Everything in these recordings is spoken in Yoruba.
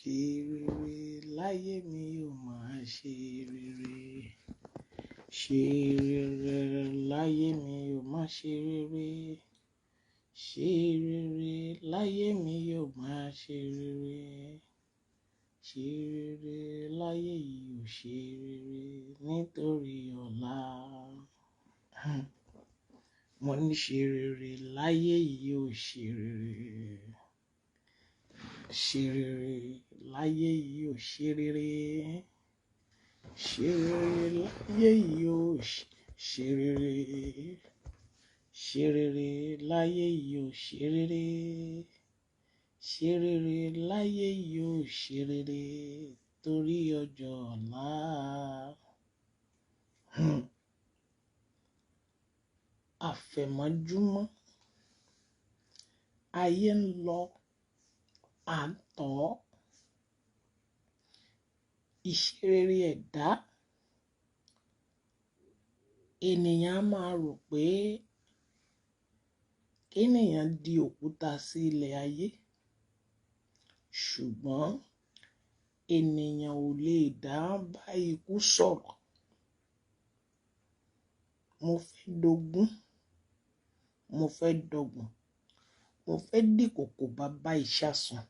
ṣe rere láyé mi ò máa ṣe rere. Ṣe rere láyé mi ò máa ṣe rere. Ṣe rere láyé mi ò máa ṣe rere. Ṣe rere láyé yìí ò ṣe rere nítorí ọ̀la. Mo ní ṣe rere láyé yìí ò ṣe rere. Ṣe rere láyé yìí ò ṣe rere. Ṣe rere láyé yìí ò ṣe rere. Ṣe rere láyé yìí ò ṣe rere. Ṣe rere láyé yìí ò ṣe rere torí ọjọ́ ọ̀la. Àfẹ̀mọ́júmọ́ ayé ń lọ àtọ̀. Ìṣerere ẹ̀dá ènìyàn máa rò pé kéèyàn di òkúta sí ilẹ̀ ayé, ṣùgbọ́n ènìyàn ò lè dá bá ikú sọ̀rọ̀. Mo fẹ́ dogún, mo fẹ́ dọgbọ̀n, mo fẹ́ dìkòkò bàbá ìṣàsùn.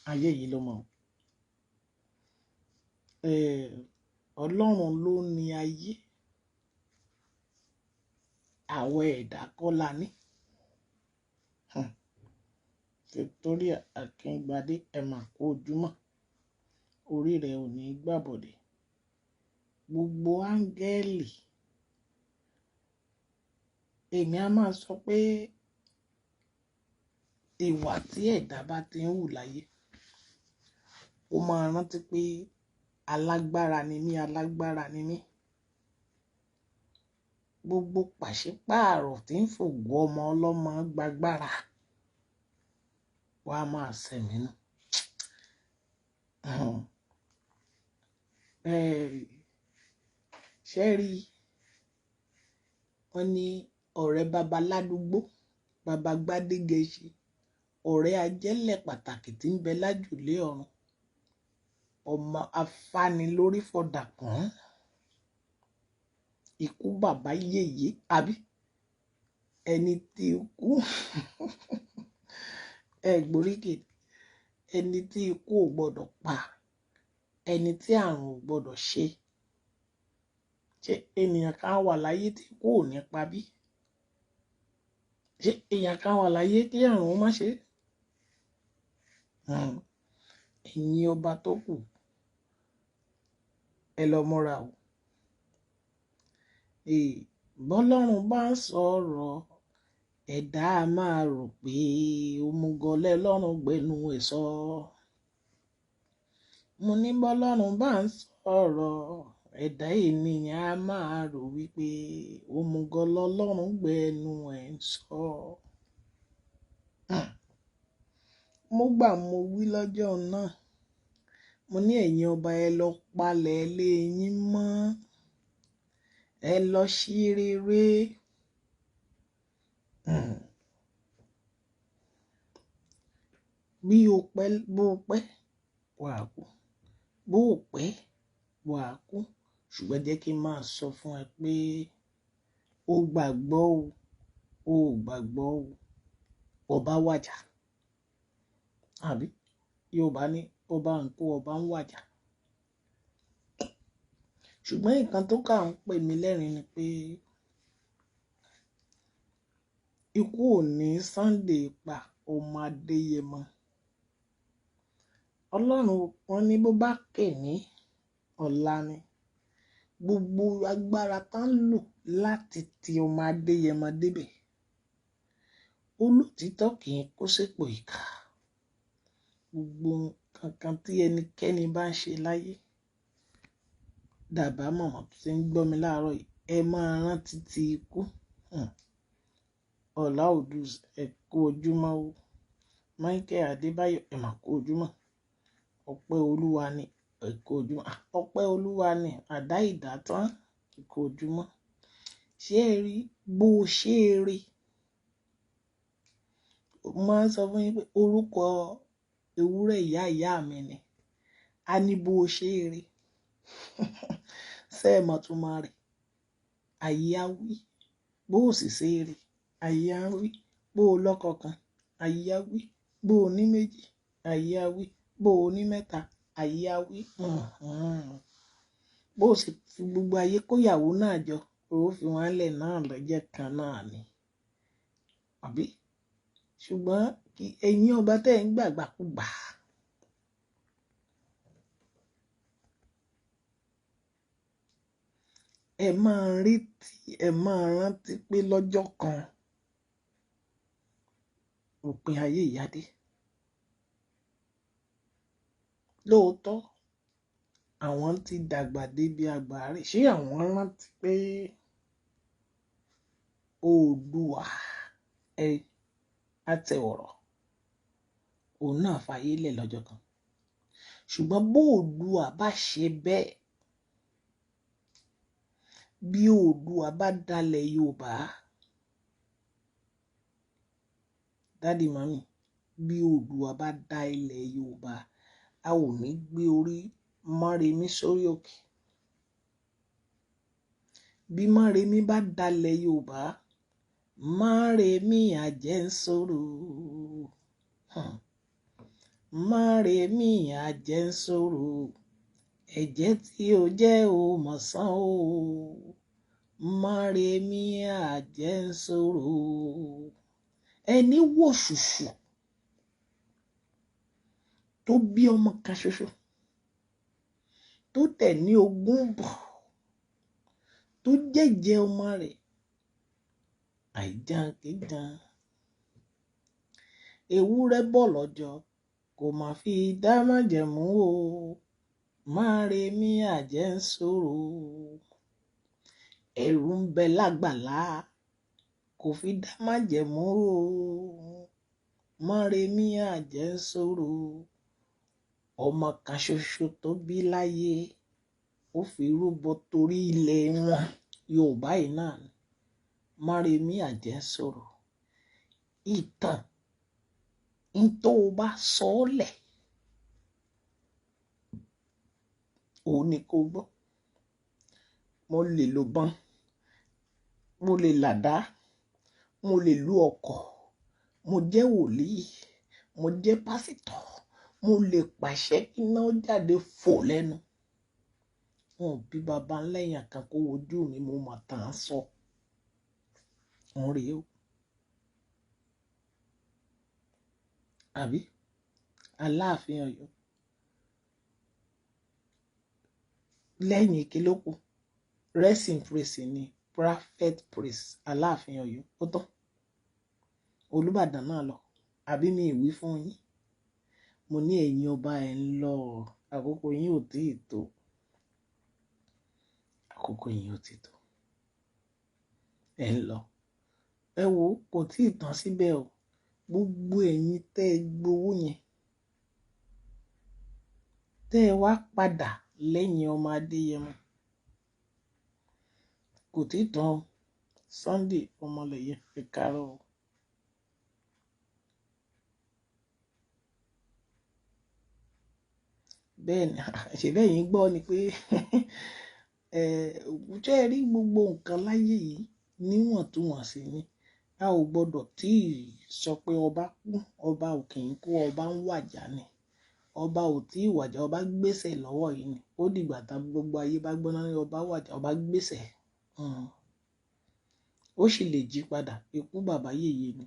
Ayé yìí ló mọ̀. Ọlọ́run ló ní ayé. Àwọn ẹ̀dá kọ́ la ní. Victoria Akíngbadé ẹ máa kú ojúmọ́. Orí rẹ̀ ò ní gbàbọ̀dẹ̀. Gbogbo áńgẹ́lì. Èmi a máa sọ pé ìwà tí ẹ̀dá bá ti ń hù láyé, ó máa rántí pé alágbára ni mí, alágbára ni mí. Gbogbo pàṣípààrọ̀ tí ń fògo ọmọ ọlọ́mọ gbàgbára wá máa sẹ̀mí nù. Ṣé rí wọ́n ní ọ̀rẹ́ baba ládùúgbò, baba gbádégẹṣin, ọ̀rẹ́ ajẹ́lẹ̀ pàtàkì tí ń bẹ lájùlé ọ̀run, ọmọ afánilórí fọdàkùn, ikú bàbá yèyé àbí ẹni tí ikú ẹgbóríkè, ẹni tí ikú ò gbọdọ̀ pa, ẹni tí àrùn ò gbọdọ̀ ṣe. Ṣé ènìyàn kan wà láyé tí ikú ò ní pa bí? Ṣé èèyàn kan wà láyé tí àrùn ó má ṣe? Ẹ̀yin ọba tó kù, ẹ lọ múra o. Bọ́lọ́run bá ń sọ̀rọ̀, ẹ̀dá a máa rò pé òmùgọ̀ lọ́lọ́run gbẹnu ẹ̀ sọ. Mo ní bọ́lọ́run bá ń sọ̀rọ̀, ẹ̀dá ènìyàn a máa rò wípé òmùgọ̀ lọ́lọ́run gbẹnu ẹ̀ sọ. Mo gbà mo wí lọ́jọ́ náà. Mo ní ẹ̀yin ọba ẹ lọ palẹ̀ ilé yín mọ́. Ẹ lọ ṣí rere. Bí o pẹ́, bó o pẹ́, wà á kú. Bó o pẹ́, wà á kú. Ṣùgbọ́n jẹ́ kí n máa sọ fún ẹ pé o gbàgbọ́ o, o ò gbàgbọ́ o, ọba wàjà. Àbí Yorùbá ní ọba ń kú, ọba ń wàjà. Ṣùgbọ́n nǹkan tó kà ń pè mí lẹ́rìn ni pé ikú ò ní Sunday pa ọmọ Adéyẹmọ. Ọlọ́run wọn ní bó bá kè ní ọ̀la ni. Gbogbo agbára tá ń lò láti ti ọmọ Adéyẹmọ débẹ̀. Olótìtọ́ kì í kó sípò ìkà. Gbogbo kankan tí ẹnikẹ́ni bá ń ṣe láyé, dàbá mọ̀mọ́ tó ti ń gbọ́ mi láàárọ̀ yìí, ẹ máa rántí ti ikú. Ọlá Odùs ẹ kú ojúmọ́ o. Michael Adébáyọ̀ ẹ máa kú ojúmọ́. Ọpẹ́ Olúwa ni ẹ kú ojúmọ́. Ọpẹ́ Olúwa ni àdá ìdátán ẹ kú ojúmọ́. Ṣé ẹ rí bó ṣe rí? Mo máa ń sọ fún yín pé orúkọ ewúrẹ́ ìyá mi ni a ní bó ṣe rí sẹ́ẹ̀mọ̀ tún máa rí ayé á wí bó sì ṣe rí ayé á wí bó lọ́kọ kan ayé á wí bó ní méjì ayé á wí bó ní mẹ́ta ayé á wí bó sì fi gbogbo ayé kóyàwó náà jọ ó fi wọn lẹ̀ náà lọ́jọ́ kan náà ni àbí ṣùgbọ́n ẹ̀yin ọba tẹ́ ń gbàgbàkúgbà ẹ máa rántí pé lọ́jọ́ kan òpin ayé ìyáde lóòótọ́ àwọn ti dàgbà débi àgbáre ṣé àwọn rántí pé Oòduà àtẹ̀ọ̀rọ̀ òun náà fàyè lẹ̀ lọ́jọ́ kan ṣùgbọ́n bó Oòduà bá ṣe bẹ́ẹ̀ bí Oòduà bá dalẹ̀ Yorùbá dádì mami bí Oòduà bá da ilẹ̀ Yorùbá a ò ní gbé orí Mọ́remí sórí òkè bí Mọ́remí bá dalẹ̀ Yorùbá Mọ́remí àjẹ́nsóró Mọ́remí àjẹ́nsóró ẹ̀jẹ̀ tí ó jẹ́ ó mọ̀sán o Mọ́remí àjẹ́nsóró ẹni wò ṣùṣù tó bí ọmọ kan ṣoṣo tó tẹ̀ ní ogún bọ̀ tó jẹ́jẹ́ ọmọ rẹ̀ àìjàn kéjàn ewúrẹ́ bọ̀ lọ́jọ́ kò má fi dá májẹ̀mú o Mọ́remí àjẹ́nsóró ẹ̀rù ń bẹ lágbàlá kò fi dá májẹ̀mú o Mọ́remí àjẹ́nsóró ọmọ kan ṣoṣo tó bí láyé ó fi rúbọ torí ilẹ̀ wọn Yorùbá yìí náà ni Mọ́remí àjẹ́nsóró ìtàn ń tó o bá sọ ọ́ lẹ̀ òun ni kò gbọ́ mo lè lo bán mo lè làdá mo lè lu ọkọ̀ mo jẹ́ wòlíì mo jẹ́ pásítọ̀ mo lè pàṣẹ kí iná jáde fò lẹ́nu wọn bí baba ńlẹ́yìn kan kó wojú mi mo mọ̀ tàn án sọ wọn rèé o àbí Aláàfin Ọ̀yọ́ lẹ́yìn kílókù rest in praise ni prophet praise Aláàfin Ọ̀yọ́ ó tán Olúbàdàn náà lọ àbí mi ìwí fún yín mo ní ẹ̀yin ọba ẹ̀ ń lọ àkókò yín ò tí ì tó àkókò yín ò tí ì tó ẹ̀ ń lọ ẹ wo kò tí ì tán síbẹ̀ o gbogbo ẹ̀yin tẹ́ ẹ gbowó yẹn tẹ́ ẹ wá padà lẹ́yìn ọmọ Adéyẹmọ kò tí ì tán Sunday ọmọlẹ̀yẹ ẹ káàárọ̀ o. bẹ́ẹ̀ ni ṣẹlẹ̀ yìí gbọ́ ni pé òkúta rí gbogbo nǹkan láyé yìí níwọ̀ntúnwọ̀nsì ni a ò gbọ́dọ̀ tí ì sọ pé ọba kú ọba ò kì í kú ọba ń wàjà ni ọba ò tí ì wàjà ọba gbèsè lọ́wọ́ yìí ni ó dìgbà tá gbogbo ayé bá gbọ́ná ní ọba wàjà ọba gbèsè ó sì lè jí padà ikú bàbá yèyé ni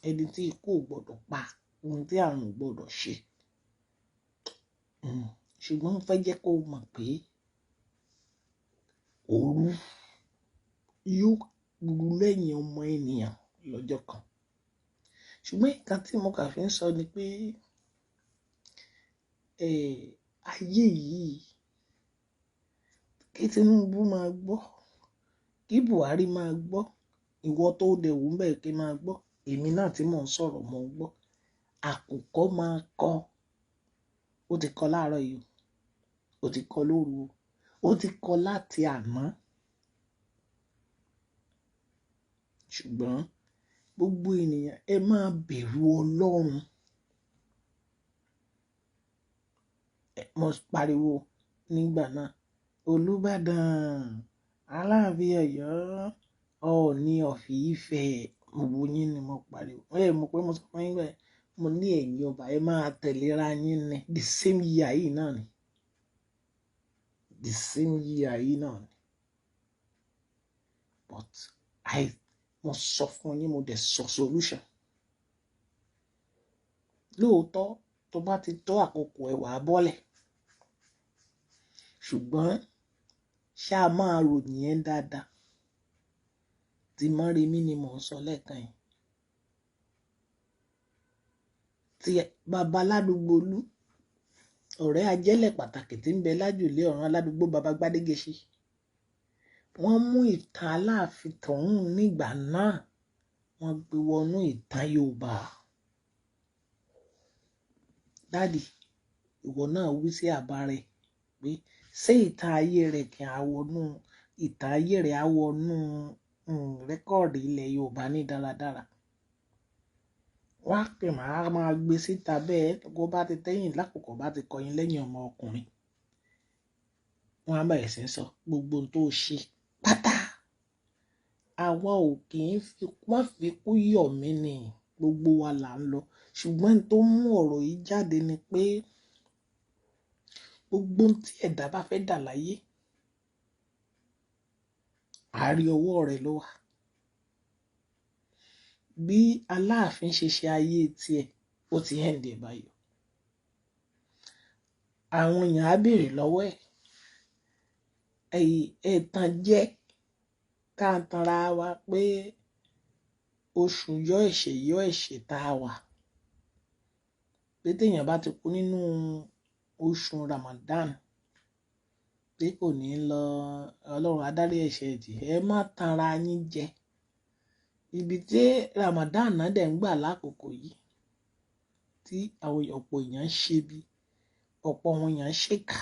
ẹni tí ikú ò gbọ́dọ̀ pa ohun tí àrùn ò gbọ́dọ̀ ṣe ṣùgbọ́n fẹ́ jẹ́ kó mọ̀ pé òru yóò ru lẹ́yìn ọmọ ènìyàn lọ́jọ́ kan ṣùgbọ́n nǹkan tí mo kà fi ń sọ ni pé ayé yìí kí Tinubu máa gbọ́ kí Buhari máa gbọ́ ìwọ tó dẹ̀ wù bẹ́ẹ̀ kí máa gbọ́ èmi náà tí mò ń sọ̀rọ̀ mò ń gbọ́ àkùkọ máa kọ ó ti kọ láàárọ̀ yìí ó ti kọ lóru ó ti kọ láti àná ṣùgbọ́n gbogbo ènìyàn ẹ máa bẹ̀rù Ọlọ́run mo pariwo nígbà náà Olúbàdàn Aláàfin Ọ̀yọ́ Ọọ̀ni of Ifẹ̀ gbogbo yín ni mo pariwo mo pé mo sọ fún yín bẹ́ẹ̀ mo ní ẹ̀yin ọba ẹ máa tẹ̀léra yín ní the same year yìí náà ni the same year yìí náà ni but mo sọ fún yín mo dẹ̀ sọ solution lóòótọ́ tó bá ti tó àkókò ẹ̀ wàá bọ́lẹ̀ ṣùgbọ́n ṣáà máa ròyìn ẹ́ dáadáa tí Mọ́remí ni mò ń sọ lẹ́ẹ̀kan yìí tí bàbá Ládùúgbò Olú ọ̀rẹ́ ajẹ́lẹ̀ pàtàkì tí ń bẹ lájùlé ọ̀run aládùúgbò bàbá Gbádégẹṣin wọ́n mú ìtàn Aláàfin tọ̀hún nígbà náà wọ́n gbé wọnú ìtàn Yorùbá dáàdì ìwọ náà wí sí àbá rẹ̀ pé ṣé ìtàn ayé rẹ̀ kì á wọnú ìtàn ayé rẹ̀ á wọnú rẹ́kọ̀dì ilẹ̀ Yorùbá ní dáradára wọ́n á pè máa gbé síta bẹ́ẹ̀ kó bá ti tẹ́yìn lákòókò bá ti kọyìn lẹ́yìn ọmọ ọkùnrin wọ́n á bẹ̀rẹ̀ sí sọ gbogbo tó ṣe pátá àwa ò kì í wọ́n fi kú yọ̀ mí ni gbogbo wa là ń lọ ṣùgbọ́n tó mú ọ̀rọ̀ yìí jáde ni pé gbogbo tí ẹ̀dá bá fẹ́ dà láyé àárí ọwọ́ rẹ̀ ló wà bí Aláàfin ṣe ṣe ayé tiẹ̀ ó ti hẹ́ǹdẹ̀ báyìí àwọn èèyàn á béèrè lọ́wọ́ ẹ̀tàn jẹ́ ká tanra wa pé oṣù yọ ẹ̀ṣẹ̀ tá a wà pé téèyàn bá ti kú nínú oṣù Ramadan pé kò ní lọ Ọlọ́run adarí ẹ̀ṣẹ̀ jì ẹ má tanra yín jẹ ibi tí Ramadan náà dẹ̀ ń gbà lákòókò yìí tí àwọn ọ̀pọ̀ èèyàn ń ṣe bí ọ̀pọ̀ àwọn èèyàn ń ṣèkà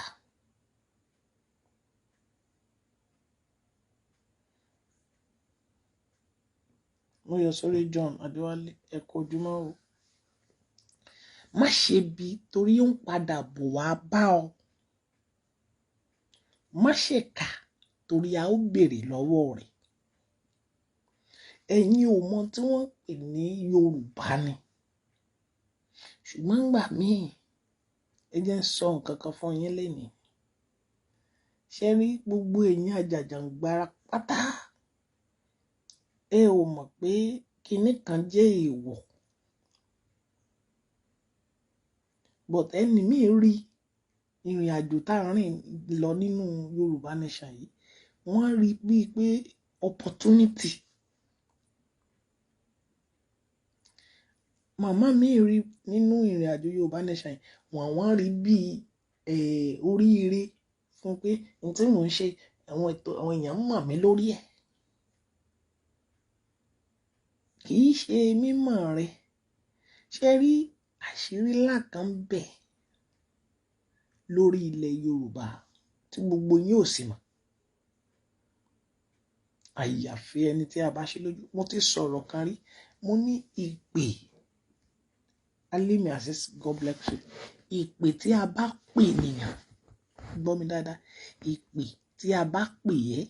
mo yọ sórí John Adéwálé ẹ kú ojúmọ́ o má ṣe bí torí ó ń padà bọ̀ wá bá ọ má ṣèkà torí a ó béèrè lọ́wọ́ rẹ̀ ẹ̀yin ò mọ tí wọ́n pè ní Yorùbá ni ṣùgbọ́n gbà míì ẹ jẹ́ ń sọ nǹkan kan fún yín lénìí ṣe rí gbogbo èèyàn àjàjàngbara pátá ẹ ò mọ̀ pé kinní kan jẹ́ èèwọ̀ but ẹni míì rí ìrìn àjò tá a rìn lọ nínú Yorùbá nation yìí wọ́n rí bíi pé opportunity màmá mi rí nínú ìrìn àjò Yorùbá nation yìí wọ́n rí bíi oríire fún pé n tí mò ń ṣe àwọn èèyàn mọ̀ mí lórí ẹ̀ kì í ṣe mímọ̀ rẹ̀ ṣe rí àṣírí ńlá kan bẹ̀ lórí ilẹ̀ Yorùbá tí gbogbo yín ò sì mọ̀ àyàfi ẹni tí a bá ṣe lójú mo ti sọ̀rọ̀ kan rí mo ní ìpè alimi access God bless you ìpè tí a bá pè nìyàn gbọ́ mi dáadáa ìpè tí a bá pè ẹ́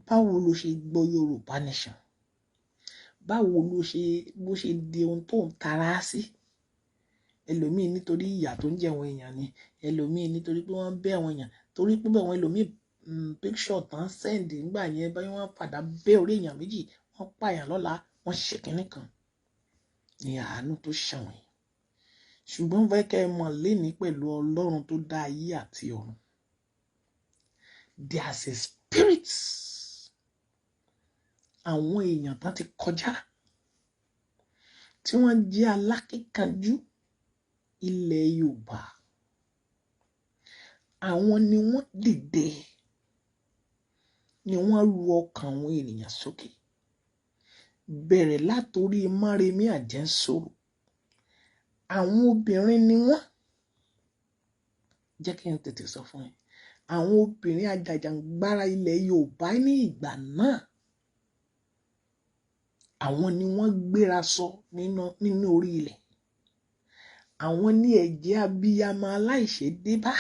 báwo ló ṣe gbọ́ Yorùbá nation báwo ló ṣe bó ṣe di ohun tó ń tara sí ẹlòmíì nítorí ìyà tó ń jẹ àwọn èèyàn ni ẹlòmíì nítorí pé wọ́n bẹ́ àwọn èèyàn torí pé àwọn ẹlòmíì picture tán send nígbà yẹn báyìí wọ́n padà bẹ́ orí èèyàn méjì wọ́n pààyàn lọ́la wọ́n ṣe kínní kan ní àánú tó ṣàwọn yìí ṣùgbọ́n fẹ́ kẹ́ ẹ mọ̀ lénìí pẹ̀lú Ọlọ́run tó dá ayé àti ọ̀run there's a spirit àwọn èèyàn tán ti kọjá tí wọ́n jẹ́ alákíkanjú ilẹ̀ Yorùbá àwọn ni wọ́n dìde ni wọ́n ru ọkàn àwọn ènìyàn sókè bẹ̀rẹ̀ látorí Mọ́remí Àjẹ́nsórò àwọn obìnrin ni wọ́n jẹ́ kí n tètè sọ fún ẹ àwọn obìnrin àjàjàngbara ilẹ̀ Yorùbá ní ìgbà náà àwọn ni wọ́n gbéra sọ nínú orí ilẹ̀ àwọn ní ẹ̀jẹ̀ abiyamọ aláìṣedé bá,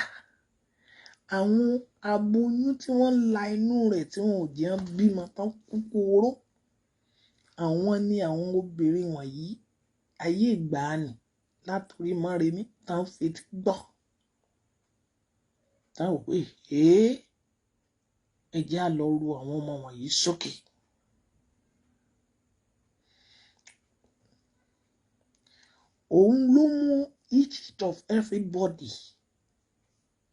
àwọn aboyún tí wọ́n la inú rẹ̀ tí wọn ò jẹ́ bímọ tán kúkú oró, àwọn ni àwọn obìnrin wọ̀nyí ayé ìgbàanì látòrí Mọ́remí tán fetí gbọ́ táwọn pé ẹ jẹ́ á lọ ru àwọn ọmọ wọ̀nyí sókè. Òun ló mú each of everybody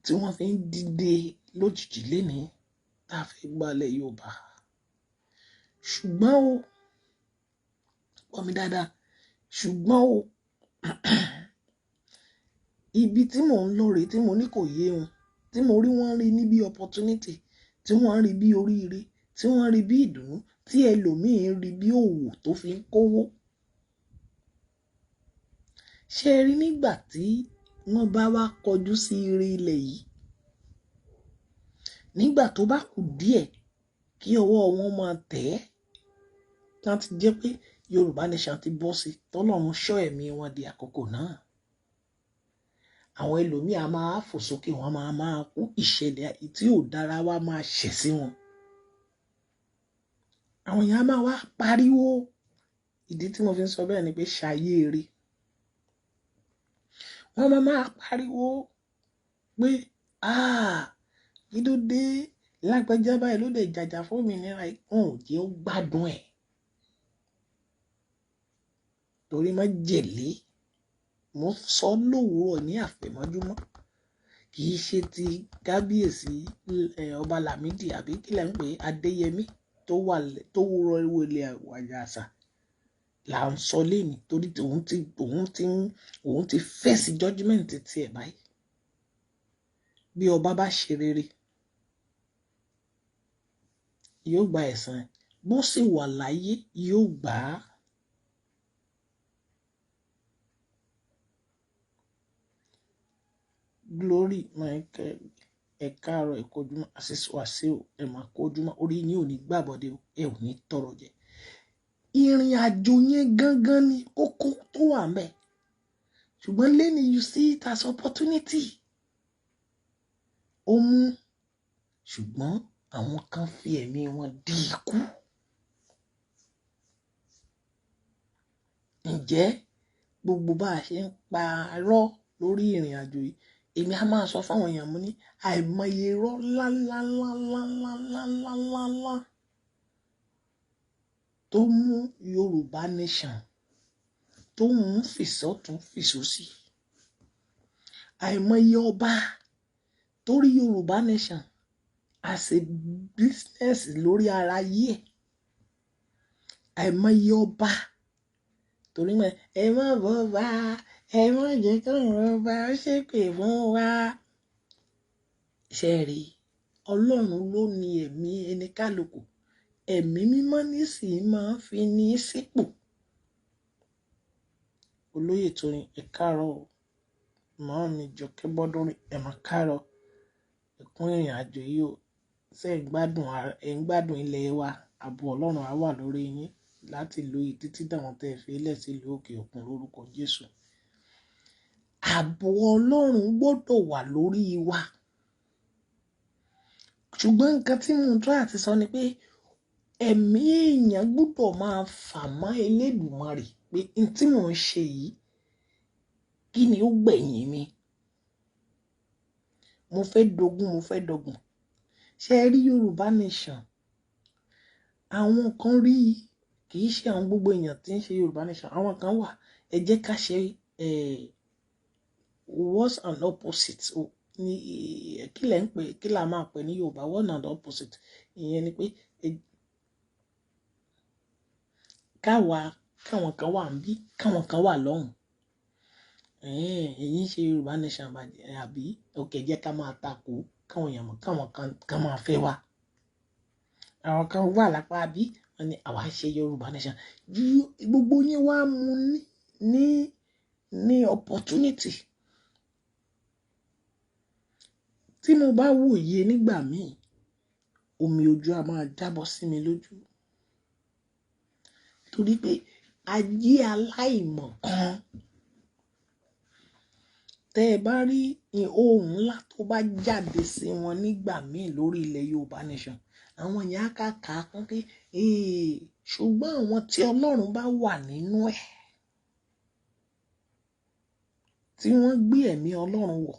tí wọ́n fi ń dìde lójijì lénìí tá a fi gbalẹ̀ Yorùbá. Ṣùgbọ́n o, gbọ́ mi dáadáa, ṣùgbọ́n o, ibi tí mò ń lọ rèé tí mo ní kò yé wọn, tí mo rí wọ́n rí ní bí opportunity, tí wọ́n rí bí oríire, tí wọ́n rí bí ìdùnnú, tí ẹlòmíín rí bí òwò tó fi ń kówó. Ṣé rí nígbà tí wọ́n bá wá kọjú sí ire ilẹ̀ yìí, nígbà tó bá kù díẹ̀ kí ọwọ́ wọn máa tẹ̀ ẹ́, láti jẹ́ pé Yorùbá nation ti bọ́ sí, tọ́lọ́run ṣọ́ ẹ̀mí wọn di àkókò náà. Àwọn ẹlòmíì a máa fò sókè, wọn máa kú, ìṣẹ̀lẹ̀ tí ò dára wá máa ṣẹ̀ sí wọn. Àwọn èèyàn máa wá pariwo. Ìdí tí mo fi ń sọ bẹ́ẹ̀ ni pé ṣayé eré. Wọ́n máa pariwo pé kí ló dé lágbájá báyìí ló dé jàjà fún òmìnira, wọn ò jẹ́ ó gbádùn ẹ̀. Torí má jèlé, mo sọ lówùúrọ̀ ní àfẹ̀mọ́júmọ́, kì í ṣe ti kábíyèsí Ọba Lamidi àbí kílẹ̀ ń pè Adéyẹmí tó wúrọ ìwọlé Àjàsà là ń sọ léni, torí òun ti fèsì judgment tiẹ̀ báyìí. Bí ọba bá ṣe rere yóò gba ẹ̀san, bó sì wà láyé yóò gbà á. Glory Michael, ẹ káàárọ̀, ẹ kojúmọ́, àṣìṣe wàṣẹ o, ẹ máa kojúmọ́, orí yín ò ní gbàbọ̀dé o, ẹ ò ní tọrọ jẹ. Ìrìn àjò yẹn gangan ni kókó tó wà ńbẹ̀. Ṣùgbọ́n lẹ́ni you see it as opportunity. Ó mú, ṣùgbọ́n àwọn kan fi ẹ̀mí wọn dí ikú. Ǹjẹ́ gbogbo bá a ṣe ń parọ́ lórí ìrìn àjò yìí, èmi á máa sọ fáwọn èèyàn, mo ní àìmọye irọ́ ńláńláńláńláńláńláńlá tó mú Yorùbá nation tó mú fìsọ́tún fìsósì. Àìmọye ọba torí Yorùbá nation as a business lórí ara yìí. Àìmọye ọba torí mọ́ ẹ má bọ́ bá, ẹ má jẹ́ kí ọ̀rọ̀ bá ṣépè fún wa. Ṣé rí, Ọlọ́run ló ní ẹ̀mí ẹni kálukú, ẹ̀mí mímọ́ nísìnyí máa ń fi ní sípò. Olóyè Tóyìn, ẹ káàárọ̀ o, màá mi Jọkẹ́ Bọ́dúnrin, ẹ máa káàárọ̀, ẹkún ìrìn àjò yìí o, ṣé ẹ ń gbádùn ilẹ̀ wa, ààbò Ọlọ́run á wà lórí yín láti lo títí dáwọn tẹ́ fi lẹ̀ sí ìlú òkè òkun lórúkọ Jésù. Ààbò Ọlọ́run gbọ́dọ̀ wà lórí wa. Ṣùgbọ́n nǹkan tí mo tọ́ àti sọ ni pé ẹ̀mí èèyàn gbọ́dọ̀ máa fà mọ́ Elédùmarè pé n tí mò ń ṣe yìí kí ni ó gbẹ̀yìn mi. Mo fẹ́ dogun, mo fẹ́ dọgbọ̀n. Ṣé ẹ rí Yorùbá nation? Àwọn kan rí, kì í ṣe àwọn gbogbo èèyàn tí ń ṣe Yorùbá nation. Àwọn kan wà, ẹ jẹ́ ká ṣe what's an opposite ní kí lẹ̀ ń pè, kí là máa pè ní Yorùbá, what's an opposite? Ìyẹn ni pé káwọn kan wà níbí, káwọn kan wà lọ́hùn. Èyí ń ṣe Yorùbá nation àbí òkè jẹ́ ká máa takò káwọn èèyàn mọ̀, káwọn kan máa fẹ́ wa. Àwọn kan wà lápá bí wọ́n ní àwa ṣe Yorùbá nation. Gbogbo yín wá mú ní opportunity. Tí mo bá wòye nígbà míì, omi ojú a máa jábọ́ sí mi lójú. Torí pé ayé aláìmọ̀ kan tẹ́ ẹ bá rí ohun ńlá tó bá jáde sí wọn nígbà míì lórí ilẹ̀ Yorùbá nation, àwọn yẹn á kàkà kún pé ṣùgbọ́n àwọn tí Ọlọ́run bá wà nínú ẹ̀, tí wọ́n gbé ẹ̀mí Ọlọ́run wọ̀,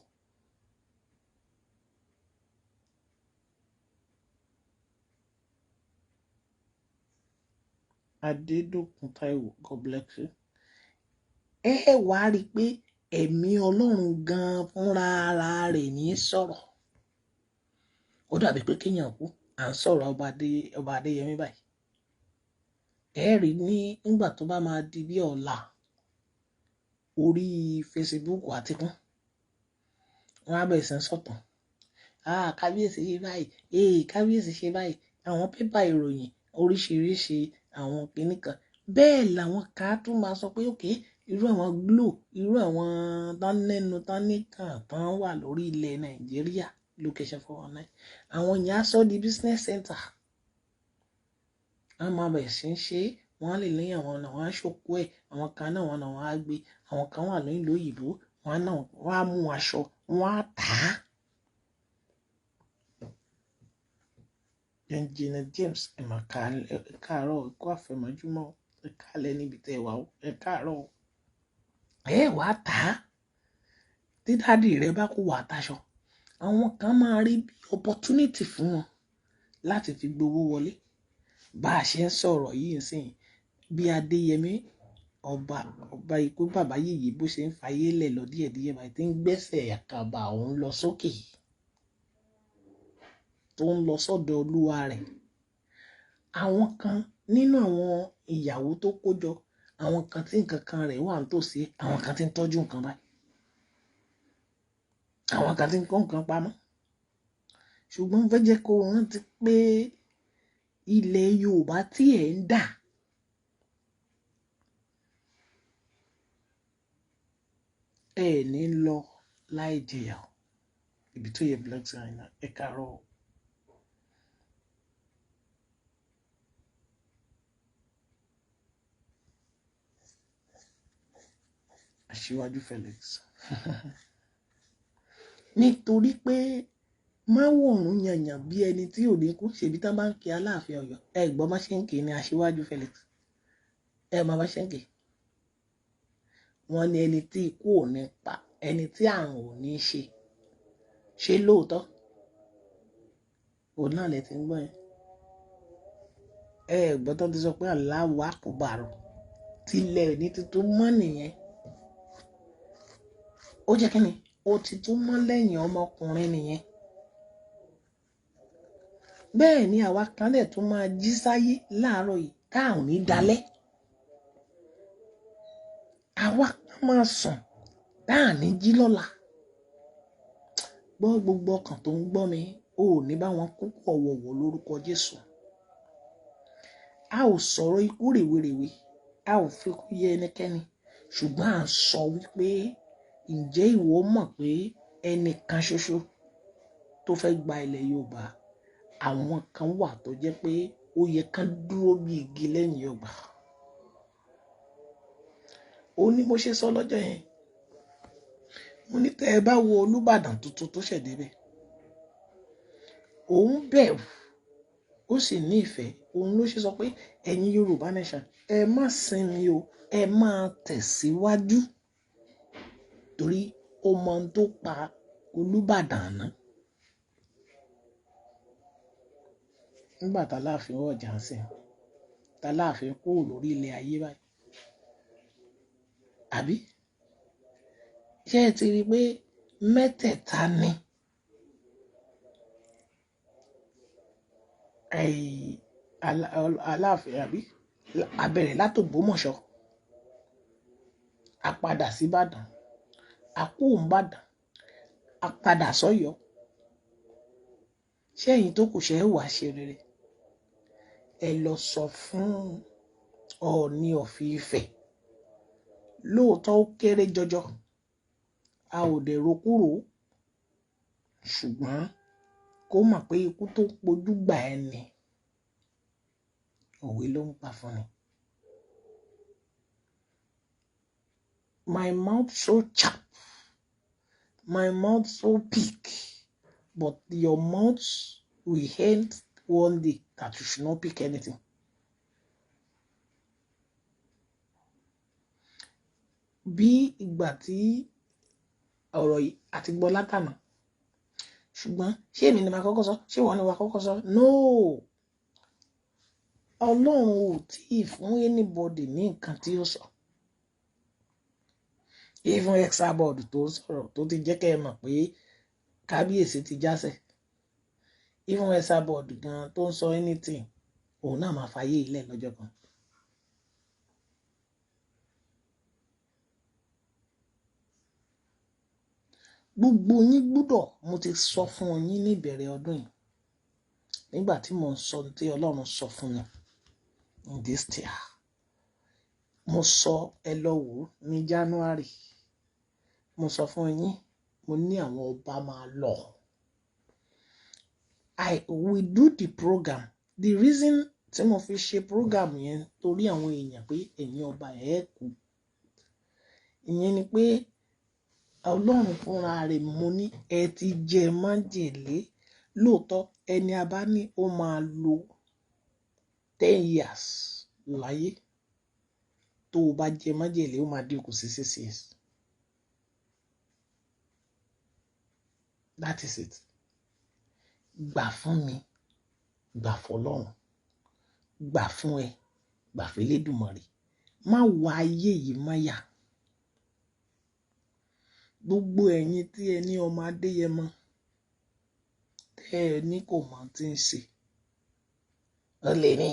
Adédòkun Táíwò, God bless you. Ẹ wá rí i pé ẹ̀mí Ọlọ́run gan fúnra ara rẹ̀ ní sọ̀rọ̀. Ó dàbí pé kéèyàn kú, à ń sọ̀rọ̀ Ọba Adéyẹmí báyìí. Ẹ rí nígbà tó bá máa di bí ọ̀la, orí Facebook àti kún, wọ́n á bẹ̀rẹ̀ sí ń sọ̀tàn. Kábíyèsí ṣe báyìí, kábíyèsí ṣe báyìí, àwọn pépà ìròyìn oríṣiríṣi, àwọn kinní kan. Bẹ́ẹ̀ làwọn kan tún máa sọ pé òkè, irú àwọn Glo, irú àwọn tánìkàn tán wà lórí ilẹ̀ Nàìjíríà, location 419, àwọn yẹn á sọ di business center. Wọ́n máa bẹ̀rẹ̀ sí ń ṣe, wọ́n á lè lẹ́yìn àwọn ọ̀nà, wọ́n á ṣòkó ẹ̀, àwọn kan náà wọ́n á gbé, àwọn kan wà lóyìnbó òyìnbó, wọ́n á mú aṣọ, wọ́n á tà á. Engineer James, ẹ máa káàárọ̀, ẹ kú àfẹ̀mọ́júmọ́, ẹ káàlẹ́ níbi tẹ́ ẹ wà ó, ẹ káàárọ̀. Ẹ wàá tà á. Tí dádì rẹ bá kó wà táṣọ, àwọn kan máa rí bí opportunity fún wọn láti fi gbowó wọlé. Bá a ṣe ń sọ̀rọ̀ yìí nsìn, bí Adéyẹmí ọba ikú bàbá yìí bó ṣe ń fayé lẹ̀ lọ díẹ̀díẹ̀ báyìí, tí ń gbẹ́sẹ̀ àkàbà òun lọ sókè, tó ń lọ sọ́dọ̀ olúwa rẹ̀. Àwọn kan nínú àwọn ìyàwó tó kójọ, àwọn kan tí nǹkan kan rẹ̀ wà nítòsí, àwọn kan tí ń tọ́jú nǹkan báyìí, àwọn kan tí ń kó nǹkan pamọ́. Ṣùgbọ́n fẹ́ jẹ́ kó rántí pé ilẹ̀ Yorùbá tí ẹ̀ ń dà, ẹ ní lọ láì jìyà. Ibi tó yẹ black sign, ẹ káàárọ̀. Aṣíwájú Felix. Nítorí pé máwòrán yànyàn bí ẹni tí ò ní kú, ṣèbí tán bá ń kí Aláàfin Ọ̀yọ́, ẹ gbọ́ bá ṣe ń kí ní Aṣíwájú Felix. Ẹ máa bá ṣe ń kí. Wọ́n ní ẹni tí ikú ò ní pa, ẹni tí àrùn ò ní ṣe. Ṣé lóòótọ́? Òun náà lẹ ti ń gbọ́ yẹn. Ẹ gbọ́ tán ti sọ pé Allahu Akbar, tilẹ̀ ní tuntun mọ́ nìyẹn. Ó jẹ́ kí ni? Ó ti tún mọ́ lẹ́yìn ọmọkùnrin nìyẹn. Bẹ́ẹ̀ ni àwa kan lẹ̀ tún máa jí sáyé láàárọ̀ yìí táà ní dalẹ́. Àwa kan máa sùn táà ní jí lọ́la. Gbọ́ gbogbo ọkàn tó ń gbọ́ mi, ò ní bá wọn kúkú ọ̀wọ̀wọ̀ lórúkọ Jésù. A ò sọ̀rọ̀ ikú rèwerèwe, a ò fi kú yẹ ẹnikẹ́ni, ṣùgbọ́n à ń sọ wípé ǹjẹ́ ìwọ mọ̀ pé ẹnìkan ṣoṣo tó fẹ́ gba ilẹ̀ Yorùbá, àwọn kan wà tó jẹ́ pé ó yẹ kán dúró bí igi lẹ́yìn ọgbà. Ó ní mo ṣe sọ lọ́jọ́ yẹn, mo ní tẹ́ ẹ bá wo Olúbàdàn tuntun tó ṣẹ̀ débẹ̀, òun bẹ̀rù, ó sì ní ìfẹ́. Òun ló ṣe sọ pé ẹ̀yin Yorùbá nation, ẹ má sinmi o, ẹ máa tẹ̀síwájú. Torí ó mọ ohun tó pa Olúbàdàn àná. Nígbà tá Aláàfin ọjà ń sìn, tá Aláàfin kúrò lórí ilẹ̀ ayé báyìí. Àbí? Ṣé ẹ ti rí i pé mẹ́tẹ̀ẹ̀ta ni Aláàfin, àbí? A bẹ̀rẹ̀ láti Ògbómọ̀ṣọ́, a padà sí Ìbàdàn, a kúrò Ìbàdàn, a padà sọ́yọ́. Ṣé ẹ̀yin tó kù ṣe é wá ṣe rere? Ẹ lọ sọ fún Ọọ̀ni of Ifẹ̀. Lóòótọ́ ó kéré jọjọ, a ò dẹ̀rọ kúrò, ṣùgbọ́n kó mọ̀ pé ikú tó pojú gbà ẹni, òwe ló ń pa fún ni. My mouth so sharp, my mouth so big, but your mouth will end one day that you should not pick anything. Bí ìgbà tí ọ̀rọ̀ yìí àti gbọ́ látànà, ṣùgbọ́n ṣé èmi ni màá kọ́kọ́ sọ, ṣé wọ́n ni wàá kọ́kọ́ sọ? No, Ọlọ́run ò tí ì fún anybody ní nǹkan tí ó sọ. Even Exabod tó sọ̀rọ̀ tó ti jẹ́ kẹ́ ẹ mọ̀ pé kábíyèsí ti jásẹ̀. Even Exabod gan tó ń sọ anything, òun náà máa fàyè ilẹ̀ lọ́jọ́ kan. Gbogbo yín gbọ́dọ̀, mo ti sọ fún yín ní ìbẹ̀rẹ̀ ọdún yìí nígbà tí mo ń sọ tí Ọlọ́run sọ fún mi in this year. Mo sọ ẹ lọ wò ní January. Mo sọ fún yín, mo ní àwọn ọba máa lọ. We do the program. The reason tí mo fi ṣe program yẹn torí àwọn èèyàn pé ẹ̀yin ọba ẹ̀ kú. Ìyẹn ni pé Ọlọ́run fúnra rẹ̀ mo ní ẹ ti jẹ májèlé. Lóòótọ́ ẹni a bá ní ó máa lo 10 years láyé. Tó o bá jẹ májèlé ó máa dínkù sí 6 years. That is it. Gbà fún mi, gbà fọ́lọ́run, gbà fún ẹ, gbà fún Elédùmarè. Má wá ayé yìí máyà. Gbogbo ẹ̀yin tí ẹ ní ọmọ Adéyẹmọ, tẹ́ ẹ ní kò mọ̀ tí ń ṣe. Ó lè ní